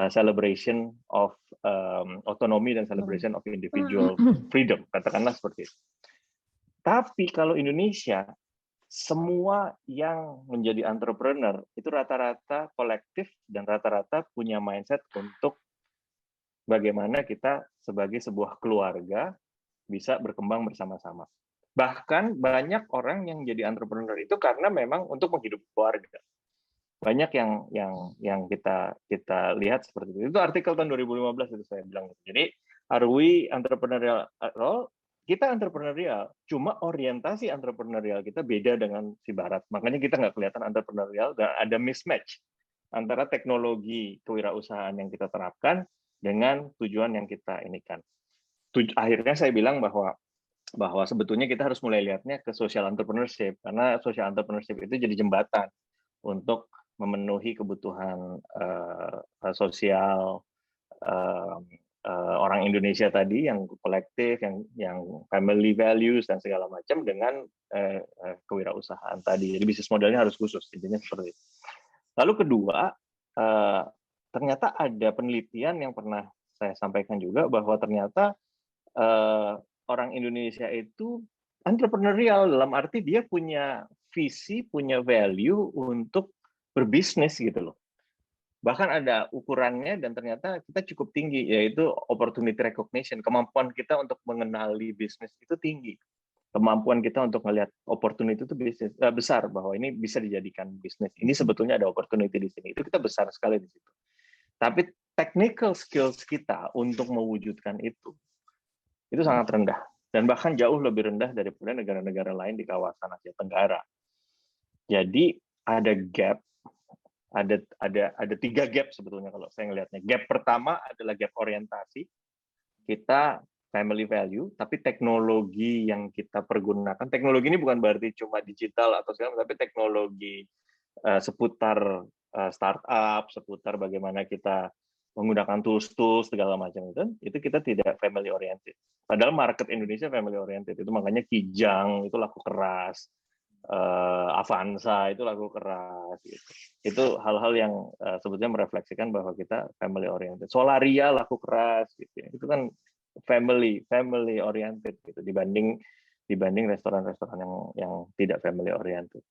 celebration of otonomi dan celebration of individual freedom, katakanlah seperti itu. Tapi kalau Indonesia, semua yang menjadi entrepreneur itu rata-rata kolektif dan rata-rata punya mindset untuk bagaimana kita sebagai sebuah keluarga bisa berkembang bersama-sama. Bahkan banyak orang yang jadi entrepreneur itu karena memang untuk menghidupi keluarga. Banyak yang kita lihat seperti itu. Itu artikel tahun 2015 itu saya bilang. Jadi, are we entrepreneurial role? Kita entrepreneurial, cuma orientasi entrepreneurial kita beda dengan si Barat. Makanya kita nggak kelihatan entrepreneurial dan ada mismatch antara teknologi kewirausahaan yang kita terapkan dengan tujuan yang kita inikan. Akhirnya saya bilang bahwa sebetulnya kita harus mulai lihatnya ke social entrepreneurship, karena social entrepreneurship itu jadi jembatan untuk memenuhi kebutuhan sosial orang Indonesia tadi yang kolektif, yang family values dan segala macam dengan kewirausahaan tadi. Jadi bisnis modelnya harus khusus, intinya seperti itu. Lalu kedua, ternyata ada penelitian yang pernah saya sampaikan juga bahwa ternyata orang Indonesia itu entrepreneurial dalam arti dia punya visi, punya value untuk berbisnis gitu loh. Bahkan ada ukurannya dan ternyata kita cukup tinggi, yaitu opportunity recognition. Kemampuan kita untuk mengenali bisnis itu tinggi. Kemampuan kita untuk melihat opportunity itu besar, bahwa ini bisa dijadikan bisnis. Ini sebetulnya ada opportunity di sini. Itu kita besar sekali di situ. Tapi technical skills kita untuk mewujudkan itu sangat rendah. Dan bahkan jauh lebih rendah daripada negara-negara lain di kawasan Asia Tenggara. Jadi ada gap. Ada 3 gap sebetulnya kalau saya ngelihatnya. Gap pertama adalah gap orientasi. Kita family value, tapi teknologi yang kita pergunakan, teknologi ini bukan berarti cuma digital atau segala, tapi teknologi seputar startup, seputar bagaimana kita menggunakan tools segala macam itu kita tidak family oriented. Padahal market Indonesia family oriented, itu makanya Kijang itu laku keras. Avanza itu lagu keras gitu. Itu hal-hal yang sebetulnya merefleksikan bahwa kita family oriented. Solaria laku keras gitu ya. Itu kan family oriented gitu dibanding restoran-restoran yang tidak family oriented.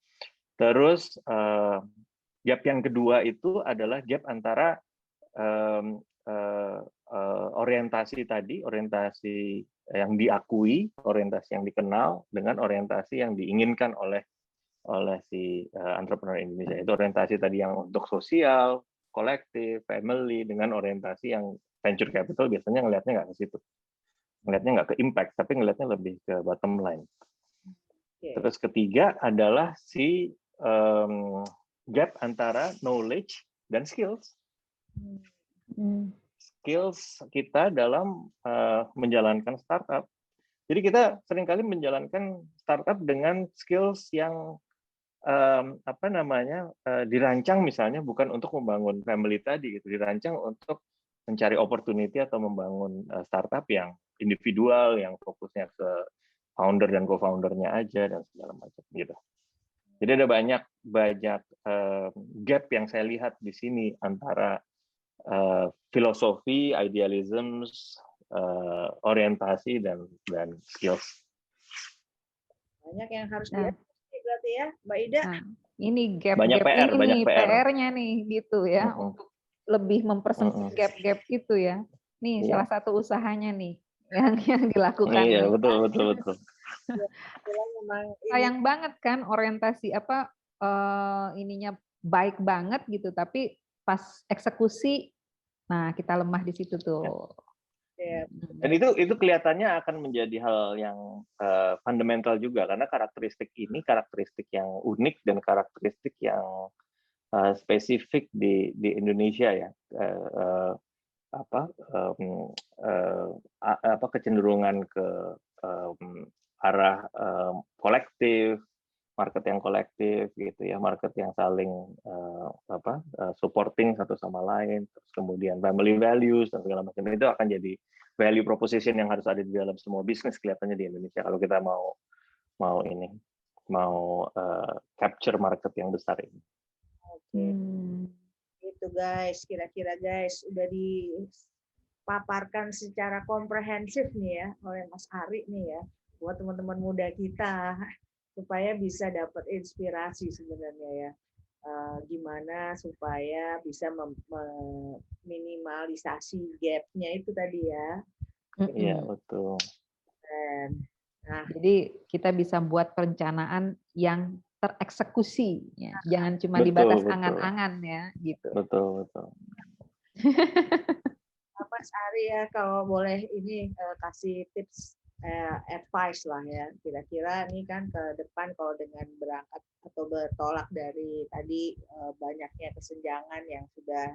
Terus gap yang kedua itu adalah gap antara orientasi yang diakui, orientasi yang dikenal dengan orientasi yang diinginkan oleh si entrepreneur Indonesia. Itu orientasi tadi yang untuk sosial, kolektif, family, dengan orientasi yang venture capital biasanya ngelihatnya nggak ke situ. Ngelihatnya nggak ke impact, tapi ngelihatnya lebih ke bottom line. Terus ketiga adalah si gap antara knowledge dan skills. Skills kita dalam menjalankan startup. Jadi kita seringkali menjalankan startup dengan skills yang dirancang misalnya bukan untuk membangun family tadi, gitu, dirancang untuk mencari opportunity atau membangun startup yang individual, yang fokusnya ke founder dan co-foundernya aja dan segala macam gitu. Jadi ada banyak gap yang saya lihat di sini antara filosofi, idealism, orientasi dan skills. Banyak yang harus diadopsi berarti ya, Mbak Ida. Nah, ini gap banyak PR, ini banyak PR. PR-nya nih gitu ya, untuk lebih mempersempit gap-gap itu ya. Nih salah satu usahanya nih yang dilakukan. Iya, betul. Sayang banget kan orientasi ininya baik banget gitu, tapi pas eksekusi, nah kita lemah di situ tuh. Dan itu kelihatannya akan menjadi hal yang fundamental juga, karena karakteristik yang unik dan karakteristik yang spesifik di Indonesia ya. Kecenderungan ke arah kolektif, market yang kolektif gitu ya, market yang saling supporting satu sama lain, terus kemudian family values dan segala macam, itu akan jadi value proposition yang harus ada di dalam semua bisnis kelihatannya di Indonesia kalau kita mau capture market yang besar ini. Oke. Itu guys, kira-kira guys udah dipaparkan secara komprehensif nih ya oleh Mas Ari nih ya, buat teman-teman muda kita supaya bisa dapat inspirasi sebenarnya ya, gimana supaya bisa meminimalisasi gap-nya itu tadi ya. Iya, betul. Jadi kita bisa buat perencanaan yang tereksekusi ya. Jangan cuma di batas angan-angan ya gitu. Betul. Mas Ari ya, kalau boleh ini kasih tips advice lah ya, kira-kira ini kan ke depan kalau dengan berangkat atau bertolak dari tadi banyaknya kesenjangan yang sudah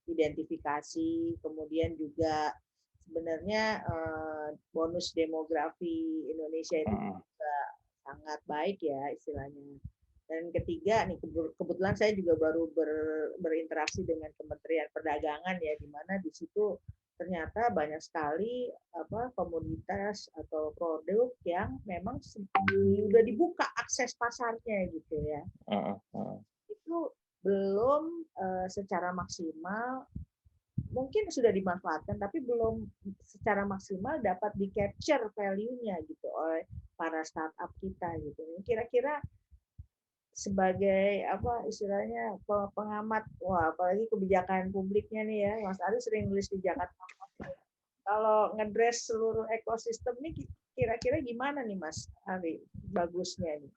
diidentifikasi, kemudian juga sebenarnya bonus demografi Indonesia itu juga sangat baik ya istilahnya. Dan ketiga nih, kebetulan saya juga baru berinteraksi dengan Kementerian Perdagangan ya, di mana di situ ternyata banyak sekali komoditas atau produk yang memang sudah dibuka akses pasarnya gitu ya. Itu belum secara maksimal, mungkin sudah dimanfaatkan tapi belum secara maksimal dapat di-capture value-nya gitu oleh para startup kita gitu. Kira-kira sebagai istilahnya pengamat, apalagi kebijakan publiknya nih ya, Mas Ari sering nulis di Jakarta. Kalau ngedress seluruh ekosistem nih kira-kira gimana nih Mas Ari bagusnya nih?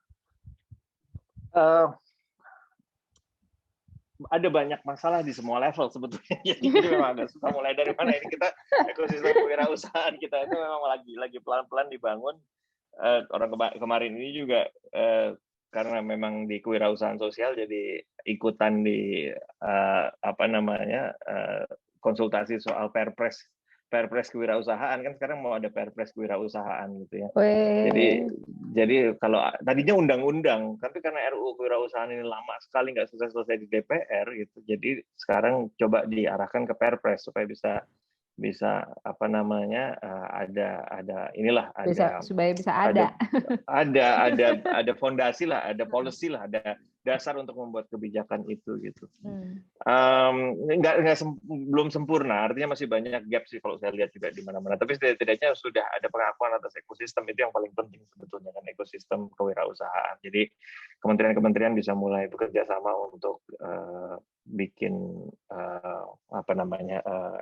Ada banyak masalah di semua level sebetulnya. Jadi memang agak susah mulai dari mana ini. Kita ekosistem kewirausahaan kita itu memang lagi pelan-pelan dibangun. Orang kemarin ini juga karena memang di kewirausahaan sosial jadi ikutan di konsultasi soal perpres kewirausahaan, kan sekarang mau ada perpres kewirausahaan gitu ya. Jadi kalau tadinya undang-undang, tapi karena RUU kewirausahaan ini lama sekali nggak selesai di DPR gitu, jadi sekarang coba diarahkan ke perpres supaya bisa supaya bisa ada fondasi lah, ada policy lah, ada dasar untuk membuat kebijakan itu gitu. Belum sempurna, artinya masih banyak gap sih kalau saya lihat juga di mana-mana, tapi setidaknya sudah ada pengakuan atas ekosistem, itu yang paling penting sebetulnya kan, ekosistem kewirausahaan. Jadi kementerian-kementerian bisa mulai bekerja sama untuk bikin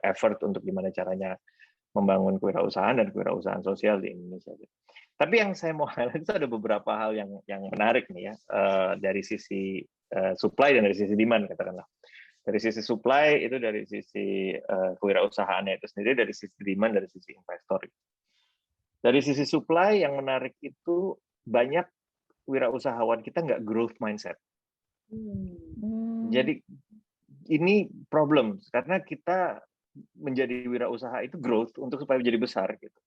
effort untuk gimana caranya membangun kewirausahaan dan kewirausahaan sosial di Indonesia. Tapi yang saya mau highlight itu ada beberapa hal yang menarik nih ya, dari sisi supply dan dari sisi demand katakanlah. Dari sisi supply itu dari sisi kewirausahaannya itu sendiri, dari sisi demand dari sisi investor. Dari sisi supply yang menarik itu banyak wirausahawan kita nggak growth mindset. Jadi ini problem karena kita menjadi wirausaha itu growth untuk supaya menjadi besar gitu.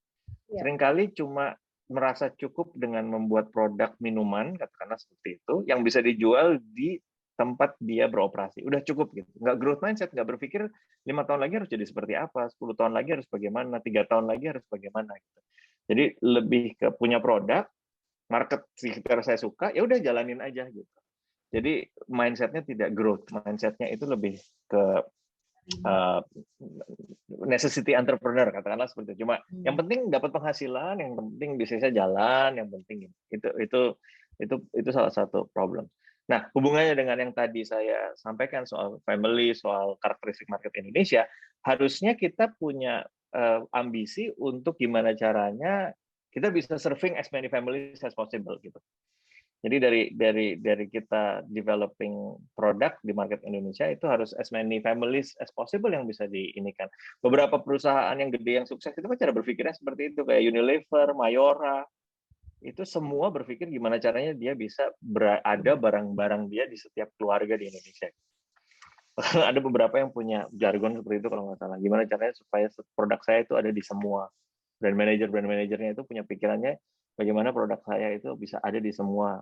Seringkali cuma merasa cukup dengan membuat produk minuman, katakanlah seperti itu, yang bisa dijual di tempat dia beroperasi. Udah cukup gitu. Nggak growth mindset, nggak berpikir 5 tahun lagi harus jadi seperti apa, 10 tahun lagi harus bagaimana, 3 tahun lagi harus bagaimana. Gitu. Jadi lebih ke punya produk, market sekitar saya suka, ya udah jalanin aja gitu. Jadi mindset-nya tidak growth, mindset-nya itu lebih ke necessity entrepreneur, katakanlah seperti itu. Cuma yang penting dapat penghasilan, yang penting bisnisnya jalan, yang penting itu salah satu problem. Nah, hubungannya dengan yang tadi saya sampaikan soal family, soal karakteristik market Indonesia, harusnya kita punya ambisi untuk gimana caranya kita bisa serving as many families as possible gitu. Jadi dari kita developing produk di market Indonesia itu harus as many families as possible yang bisa diinikan. Beberapa perusahaan yang gede yang sukses itu kan cara berpikirnya seperti itu, kayak Unilever, Mayora, itu semua berpikir gimana caranya dia bisa ada barang-barang dia di setiap keluarga di Indonesia. Ada beberapa yang punya jargon seperti itu kalau nggak salah. Gimana caranya supaya produk saya itu ada di semua. Brand manajernya itu punya pikirannya bagaimana produk saya itu bisa ada di semua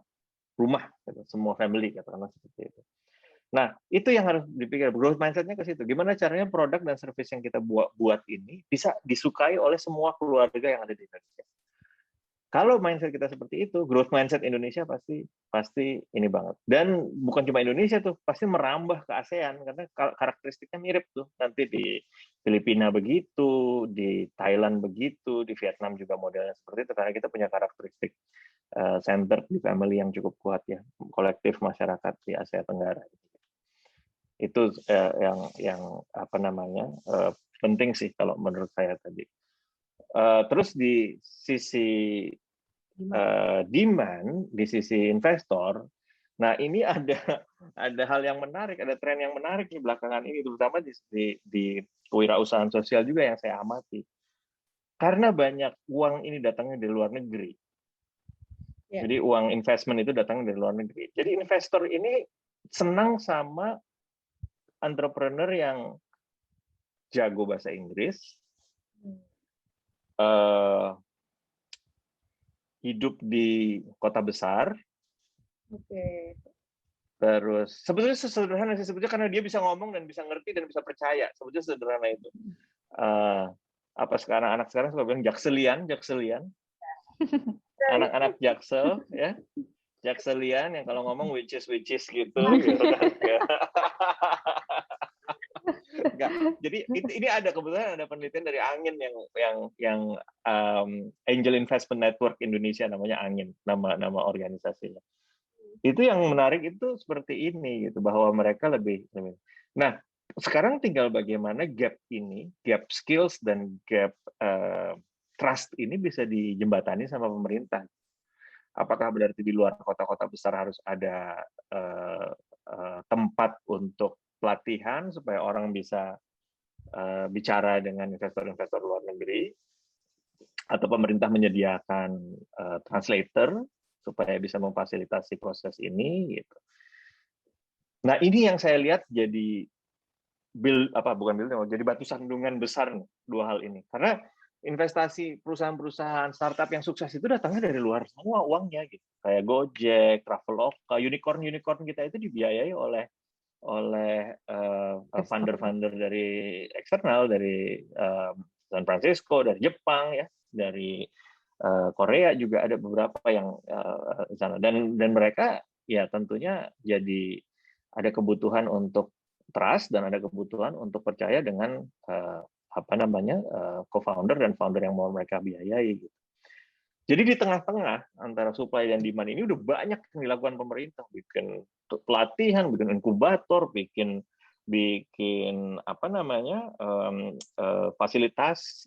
rumah, gitu, semua family, katakanlah seperti itu. Nah, itu yang harus dipikir. Growth mindset-nya ke situ. Gimana caranya produk dan service yang kita buat ini bisa disukai oleh semua keluarga yang ada di Indonesia. Kalau mindset kita seperti itu, growth mindset Indonesia pasti ini banget. Dan bukan cuma Indonesia tuh, pasti merambah ke ASEAN karena karakteristiknya mirip tuh. Nanti di Filipina begitu, di Thailand begitu, di Vietnam juga modelnya seperti itu karena kita punya karakteristik center di family yang cukup kuat ya, kolektif masyarakat di Asia Tenggara. Itu yang apa namanya penting sih kalau menurut saya tadi. Terus di sisi demand, di sisi investor, nah ini ada hal yang menarik, ada tren yang menarik di belakangan ini, terutama di kewirausahaan sosial juga yang saya amati. Karena banyak uang ini datangnya dari luar negeri. Jadi uang investment itu datangnya dari luar negeri. Jadi investor ini senang sama entrepreneur yang jago bahasa Inggris, hidup di kota besar, terus sebetulnya sesederhana sih, sebetulnya karena dia bisa ngomong dan bisa ngerti dan bisa percaya, sebetulnya sederhana itu. Apa sekarang anak sekarang suka bilang jakselian, anak-anak jaksel ya, jakselian yang kalau ngomong which is gitu kan. Enggak. Jadi ini ada kebetulan ada penelitian dari Angin yang Angel Investment Network Indonesia, namanya Angin, nama organisasinya. Itu yang menarik itu seperti ini gitu, bahwa mereka lebih. Nah, sekarang tinggal bagaimana gap skills dan gap trust ini bisa dijembatani sama pemerintah. Apakah berarti di luar kota-kota besar harus ada tempat untuk pelatihan supaya orang bisa bicara dengan investor-investor luar negeri, atau pemerintah menyediakan translator supaya bisa memfasilitasi proses ini gitu. Nah, ini yang saya lihat jadi jadi batu sandungan besar nih, dua hal ini. Karena investasi perusahaan-perusahaan startup yang sukses itu datangnya dari luar semua uangnya gitu. Kayak Gojek, Traveloka, unicorn kita itu dibiayai oleh funder dari eksternal, dari San Francisco, dari Jepang ya, dari Korea juga ada beberapa yang di sana, dan mereka ya tentunya jadi ada kebutuhan untuk trust dan ada kebutuhan untuk percaya dengan co-founder dan founder yang mau mereka biayai gitu. Jadi di tengah-tengah antara supply dan demand ini udah banyak yang dilakukan pemerintah, bikin pelatihan, bikin inkubator, bikin apa namanya fasilitas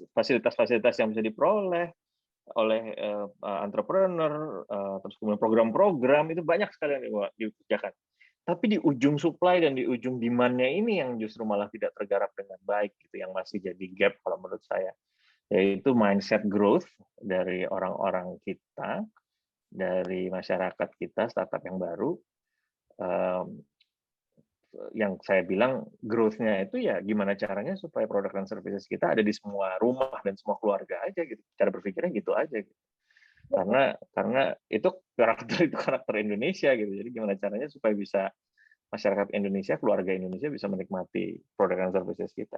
yang bisa diperoleh oleh entrepreneur, terus kemudian program-program itu banyak sekali yang dikerjakan. Tapi di ujung supply dan di ujung demand-nya ini yang justru malah tidak tergarap dengan baik gitu, yang masih jadi gap kalau menurut saya, yaitu mindset growth dari orang-orang kita, dari masyarakat kita, startup yang baru, yang saya bilang growth-nya itu ya gimana caranya supaya produk dan services kita ada di semua rumah dan semua keluarga aja gitu. Cara berpikirnya gitu aja gitu. Karena itu karakter Indonesia gitu. Jadi gimana caranya supaya bisa masyarakat Indonesia, keluarga Indonesia bisa menikmati produk dan services kita.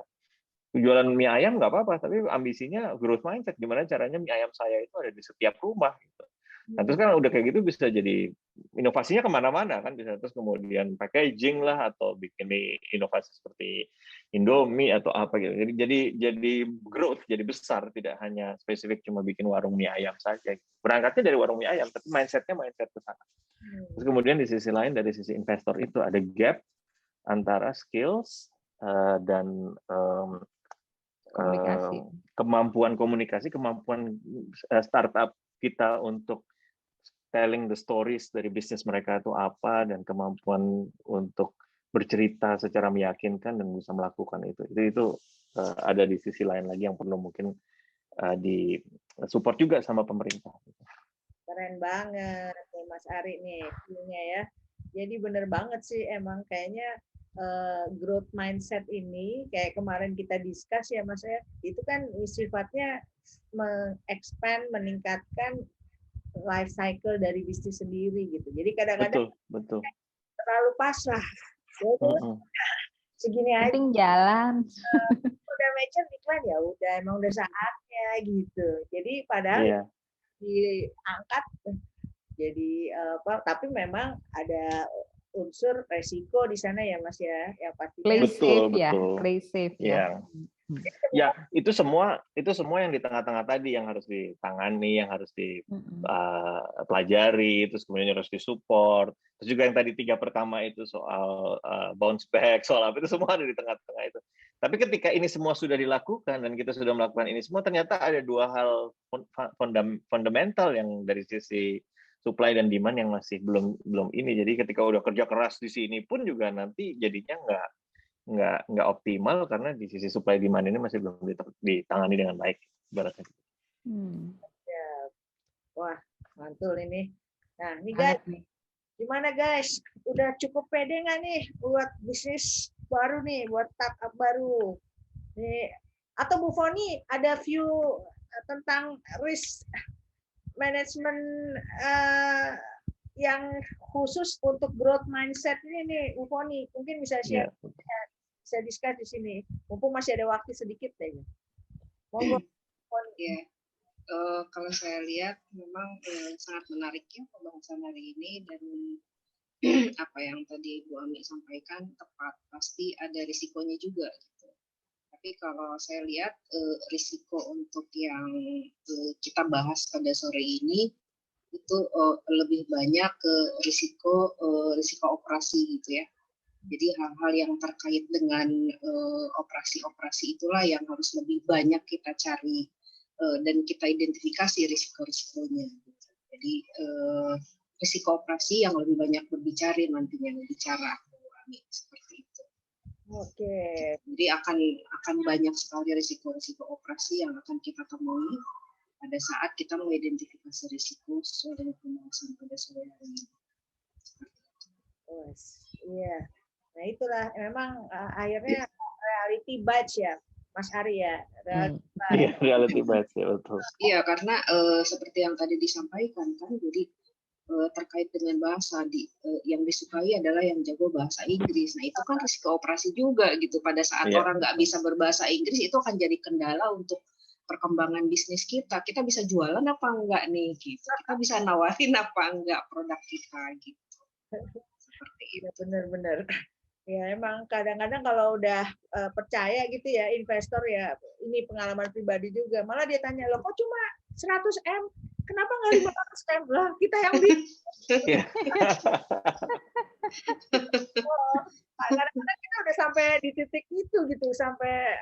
Jualan mie ayam nggak apa-apa, tapi ambisinya growth mindset. Gimana caranya mie ayam saya itu ada di setiap rumah gitu. Nah, terus kan udah kayak gitu bisa jadi inovasinya kemana-mana kan, bisa terus kemudian packaging lah atau bikin inovasi seperti Indomie atau apa gitu. Jadi growth, jadi besar, tidak hanya spesifik cuma bikin warung mie ayam saja. Berangkatnya dari warung mie ayam, tapi mindsetnya mindset ke sana. Terus kemudian di sisi lain dari sisi investor itu ada gap antara skills dan kemampuan komunikasi, kemampuan startup kita untuk telling the stories dari bisnis mereka itu apa, dan kemampuan untuk bercerita secara meyakinkan dan bisa melakukan itu ada di sisi lain lagi yang perlu mungkin di support juga sama pemerintah. Keren banget nih Mas Ari nih punya ya. Jadi bener banget sih emang kayaknya growth mindset ini kayak kemarin kita discuss ya Mas ya, itu kan sifatnya mengexpand, meningkatkan life cycle dari bisnis sendiri gitu. Jadi kadang-kadang betul. terlalu pasrah. Segini aja. Penting jalan. Udah mature iklan ya udah emang udah saatnya gitu. Jadi padahal diangkat jadi tapi memang ada unsur resiko di sana ya Mas ya, yang pastinya. Play safe ya. Ya, itu semua yang di tengah-tengah tadi yang harus ditangani, yang harus dipelajari, terus kemudian harus disupport. Terus juga yang tadi 3 pertama itu soal bounce back, soal apa, itu semua ada di tengah-tengah itu. Tapi ketika ini semua sudah dilakukan dan kita sudah melakukan ini semua, ternyata ada 2 hal fundamental yang dari sisi supply dan demand yang masih belum ini. Jadi ketika udah kerja keras di sini pun juga nanti jadinya nggak optimal karena di sisi supply demand ini masih belum ditangani dengan baik ibaratnya. Ya. Wah, mantul ini. Nah, ini guys, gimana guys? Udah cukup pede nggak nih buat bisnis baru nih, buat startup baru? Nih, atau Bu Foni ada view tentang risk management yang khusus untuk growth mindset ini nih, Bu Foni, mungkin bisa share. Saya discuss di sini. Mumpung masih ada waktu sedikit deh. Monggo. Kalau saya lihat memang sangat menarik ya pembahasan hari ini, dan apa yang tadi Bu Ami sampaikan tepat, pasti ada risikonya juga gitu. Tapi kalau saya lihat risiko untuk yang kita bahas pada sore ini itu lebih banyak ke risiko operasi gitu ya. Jadi hal-hal yang terkait dengan operasi-operasi itulah yang harus lebih banyak kita cari dan kita identifikasi risiko-risikonya. Jadi risiko operasi yang lebih banyak berbicara nantinya bicara seperti itu. Oke. Jadi akan banyak sekali risiko-risiko operasi yang akan kita temui pada saat kita mengidentifikasi risiko sesuai dengan pembahasan pada sore hari ini. Iya. Nah itulah memang akhirnya reality bites ya, Mas Ari ya. Reality bites ya, betul. Iya, karena seperti yang tadi disampaikan kan, jadi terkait dengan bahasa yang disukai adalah yang jago bahasa Inggris. Nah itu kan risiko operasi juga gitu. Pada saat orang nggak bisa berbahasa Inggris itu akan jadi kendala untuk perkembangan bisnis kita. Kita bisa jualan apa enggak nih gitu. Kita bisa nawarin apa enggak produk kita gitu. Seperti itu. Benar-benar. Ya emang kadang-kadang kalau udah percaya gitu ya investor ya, ini pengalaman pribadi juga, malah dia tanya, loh kok cuma 100M, kenapa nggak 500M lah, kita yang bikin. Kadang-kadang kita udah sampai di titik itu gitu, sampai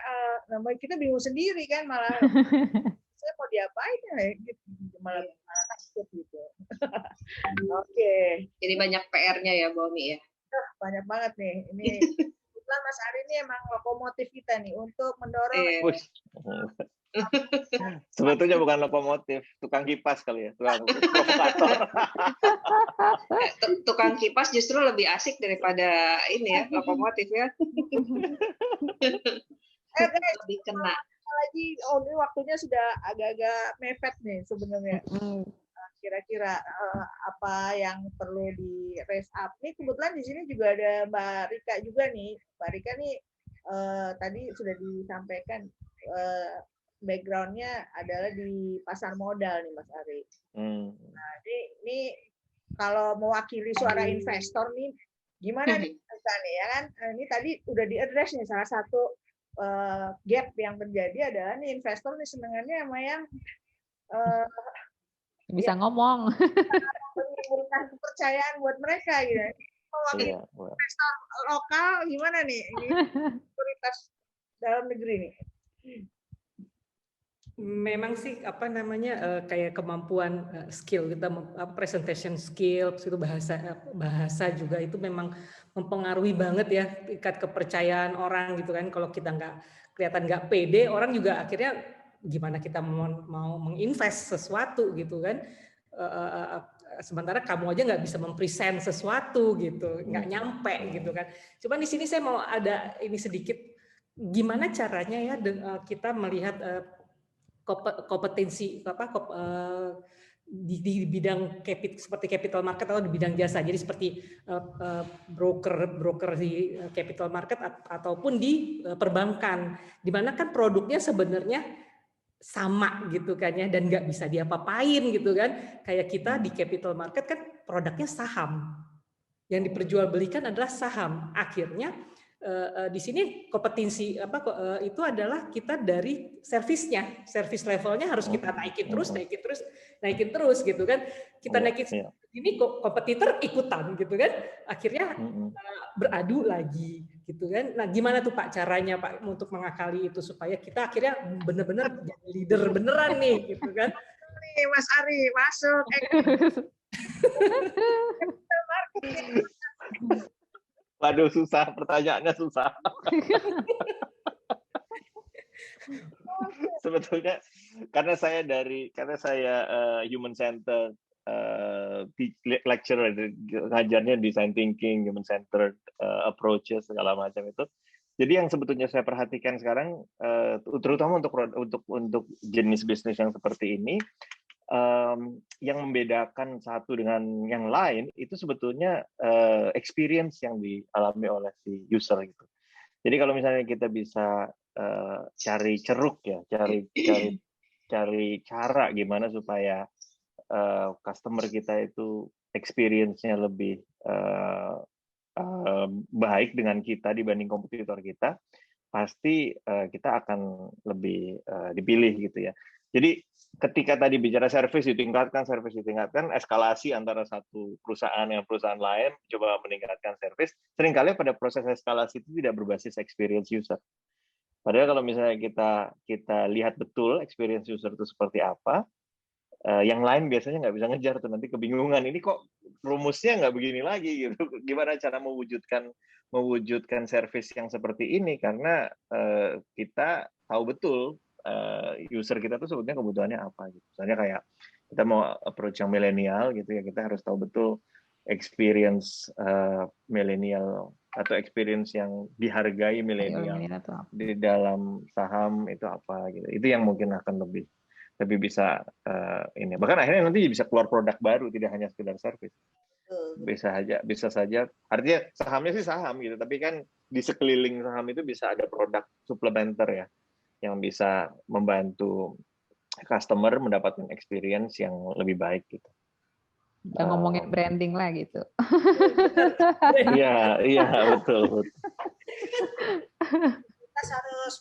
namanya kita bingung sendiri kan, malah saya mau diapain ya gitu, malah takut gitu. Oke. Jadi banyak PR-nya ya Bu Ami ya. Banyak banget nih. Ini Mas Ari ini emang lokomotif kita nih untuk mendorong Sebetulnya bukan lokomotif, tukang kipas kali ya, tukang provokator. Tukang kipas justru lebih asik daripada ini ya, lokomotif ya. Lebih kena. Lagi, ini waktunya sudah agak-agak mepet nih sebenarnya. Kira-kira apa yang perlu di raise up nih? Kebetulan di sini juga ada Mbak Rika juga nih. Mbak Rika nih tadi sudah disampaikan background-nya adalah di pasar modal nih Mas Ari. Nah, ini kalau mewakili suara investor nih, gimana nih kita nih ya kan? Ini tadi udah di-address nih salah satu gap yang terjadi adalah nih investor nih senengannya sama yang bisa ngomong, menimbulkan kepercayaan buat mereka gitu. Mewakili investor lokal gimana nih? Ini prioritas dalam negeri nih. Memang sih apa namanya kayak kemampuan skill kita, presentation skill itu bahasa juga itu memang mempengaruhi banget ya tingkat kepercayaan orang gitu kan. Kalau kita kelihatan nggak pede, orang juga akhirnya gimana kita mau menginvest sesuatu gitu kan. Sementara kamu aja nggak bisa mempresent sesuatu gitu, nggak nyampe gitu kan. Cuman di sini saya mau ada ini sedikit, gimana caranya ya kita melihat kompetensi di bidang seperti capital market atau di bidang jasa. Jadi seperti broker di capital market ataupun di perbankan, di mana kan produknya sebenarnya sama gitu kan ya, dan nggak bisa diapa-apain gitu kan. Kayak kita di capital market kan produknya saham, yang diperjualbelikan adalah saham. Akhirnya di sini kompetensi itu adalah kita dari servisnya, servis levelnya harus kita naikin terus gitu kan. Kita naikin ini kompetitor ikutan gitu kan. Akhirnya beradu lagi gitu kan. Nah, gimana tuh Pak caranya Pak untuk mengakali itu supaya kita akhirnya benar-benar jadi leader beneran nih gitu kan. Nih Mas Ari masuk. Waduh, susah, pertanyaannya susah. Sebetulnya karena saya human centered lecturer, ngajarnya design thinking, human centered approaches segala macam itu. Jadi yang sebetulnya saya perhatikan sekarang, terutama untuk jenis bisnis yang seperti ini, yang membedakan satu dengan yang lain itu sebetulnya experience yang dialami oleh si user gitu. Jadi kalau misalnya kita bisa cari ceruk ya, cari cara gimana supaya customer kita itu experience-nya lebih baik dengan kita dibanding kompetitor kita, pasti kita akan lebih dipilih gitu ya. Jadi ketika tadi bicara service ditingkatkan, eskalasi antara satu perusahaan dengan perusahaan lain, coba meningkatkan service, seringkali pada proses eskalasi itu tidak berbasis experience user. Padahal kalau misalnya kita lihat betul experience user itu seperti apa, yang lain biasanya nggak bisa ngejar tuh, nanti kebingungan, ini kok rumusnya nggak begini lagi gitu. Gimana cara mewujudkan service yang seperti ini, karena kita tahu betul user kita tuh sebetulnya kebutuhannya apa gitu. Misalnya kayak kita mau approach yang milenial gitu ya, kita harus tahu betul experience milenial atau experience yang dihargai milenial di dalam saham itu apa gitu. Itu yang mungkin akan lebih bisa ini. Bahkan akhirnya nanti bisa keluar produk baru, tidak hanya sekedar service. Bisa saja. Artinya sahamnya sih saham gitu, tapi kan di sekeliling saham itu bisa ada produk suplementer ya, yang bisa membantu customer mendapatkan experience yang lebih baik gitu. Kita ngomongin branding lah gitu. Iya betul. Kita harus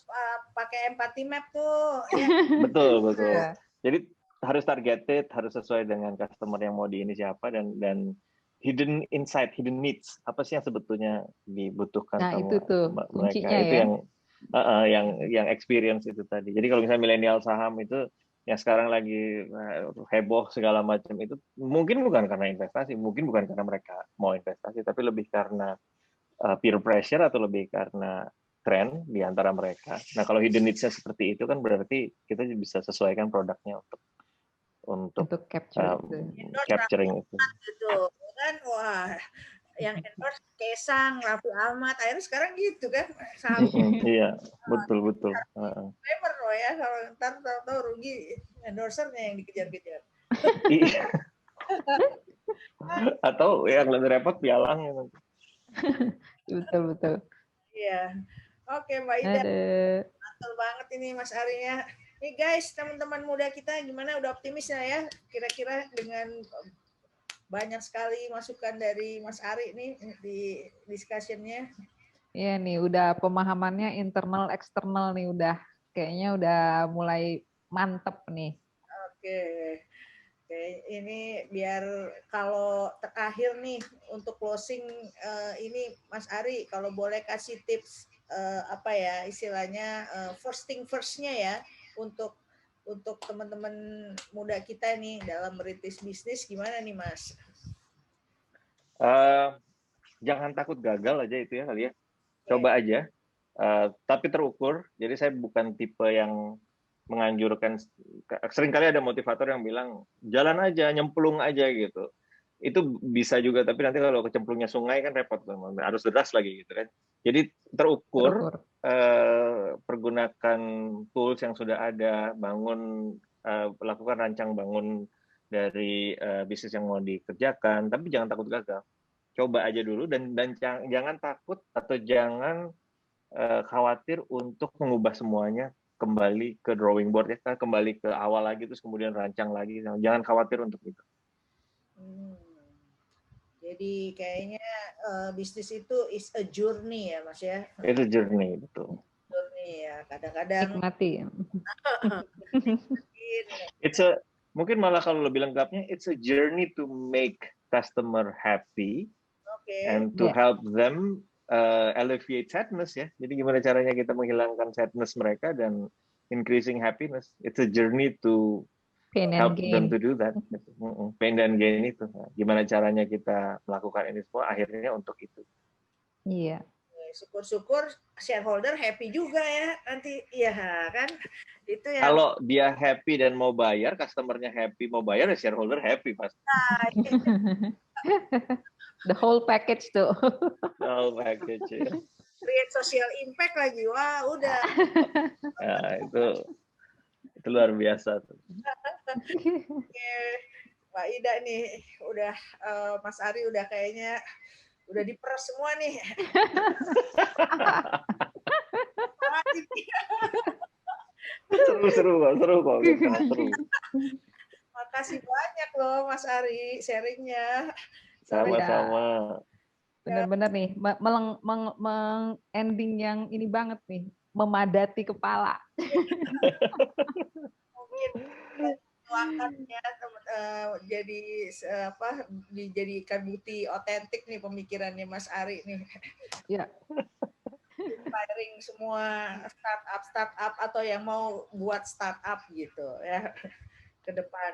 pakai empathy map tuh. Ya. Betul. Jadi harus targeted, harus sesuai dengan customer yang mau ini siapa, dan hidden insight, hidden needs, apa sih yang sebetulnya dibutuhkan sama itu tuh mereka. kuncinya itu ya. yang experience itu tadi. Jadi kalau misalnya milenial saham itu yang sekarang lagi heboh segala macam, itu mungkin bukan karena investasi, mungkin bukan karena mereka mau investasi, tapi lebih karena peer pressure atau lebih karena tren di antara mereka. Nah, kalau hidden needs-nya seperti itu kan berarti kita bisa sesuaikan produknya untuk capturing itu. Gitu kan, wah, yang endorse Kesang, Raffi Ahmad, akhirnya sekarang gitu kan. Iya, betul. Member loh ya, kalau ntar tahu rugi endorsernya yang dikejar-kejar. Iya. Atau yang lebih repot pialangnya. Betul. Iya. Oke, Mbak Ida. Betul banget ini Mas Arinya. Nih guys, teman-teman muda kita gimana, udah optimis ya kira-kira dengan banyak sekali masukan dari Mas Ari nih di discussion-nya. Iya nih, udah pemahamannya internal eksternal nih, kayaknya udah mulai mantep nih. Oke, ini biar kalau terakhir nih untuk closing ini Mas Ari, kalau boleh kasih tips apa ya istilahnya first thing first-nya ya untuk teman-teman muda kita nih dalam merintis bisnis, gimana nih Mas? Jangan takut gagal aja itu ya kali ya. Coba aja, tapi terukur. Jadi saya bukan tipe yang menganjurkan. Seringkali ada motivator yang bilang jalan aja, nyemplung aja gitu. Itu bisa juga, tapi nanti kalau kecemplungnya sungai kan repot, harus deras lagi gitu kan. Jadi terukur. Pergunakan tools yang sudah ada, lakukan rancang bangun dari bisnis yang mau dikerjakan, tapi jangan takut gagal. Coba aja dulu dan jangan takut atau jangan khawatir untuk mengubah semuanya kembali ke drawing board ya, kembali ke awal lagi terus kemudian rancang lagi. Jangan khawatir untuk itu. Jadi kayaknya bisnis itu is a journey ya Mas ya. Itu journey, betul. Journey ya, kadang-kadang nikmati. Mungkin malah kalau lebih lengkapnya, it's a journey to make customer happy. And to help them alleviate sadness ya. Jadi gimana caranya kita menghilangkan sadness mereka dan increasing happiness. It's a journey to help them to do that. Pain dan gain itu. Gimana caranya kita melakukan ini semua akhirnya untuk itu. Iya. Syukur-syukur shareholder happy juga ya nanti, ya kan? Itu ya. Kalau dia happy dan mau bayar, customernya happy mau bayar, ya shareholder happy pasti. The whole package tuh. The whole package ya. Create social impact lagi, wah udah. Ya, itu luar biasa tuh. Oke, Mbak Ida nih udah Mas Ari udah kayaknya udah diperas semua nih. Seru kok. Makasih banyak loh Mas Ari sharingnya. Sama-sama. Benar-benar nih, ending yang ini banget nih, memadati kepala. Mungkin tuangkannya jadi dijadikan bukti otentik nih pemikirannya Mas Ari nih. Ya. Inspiring semua startup atau yang mau buat startup gitu ya ke depan.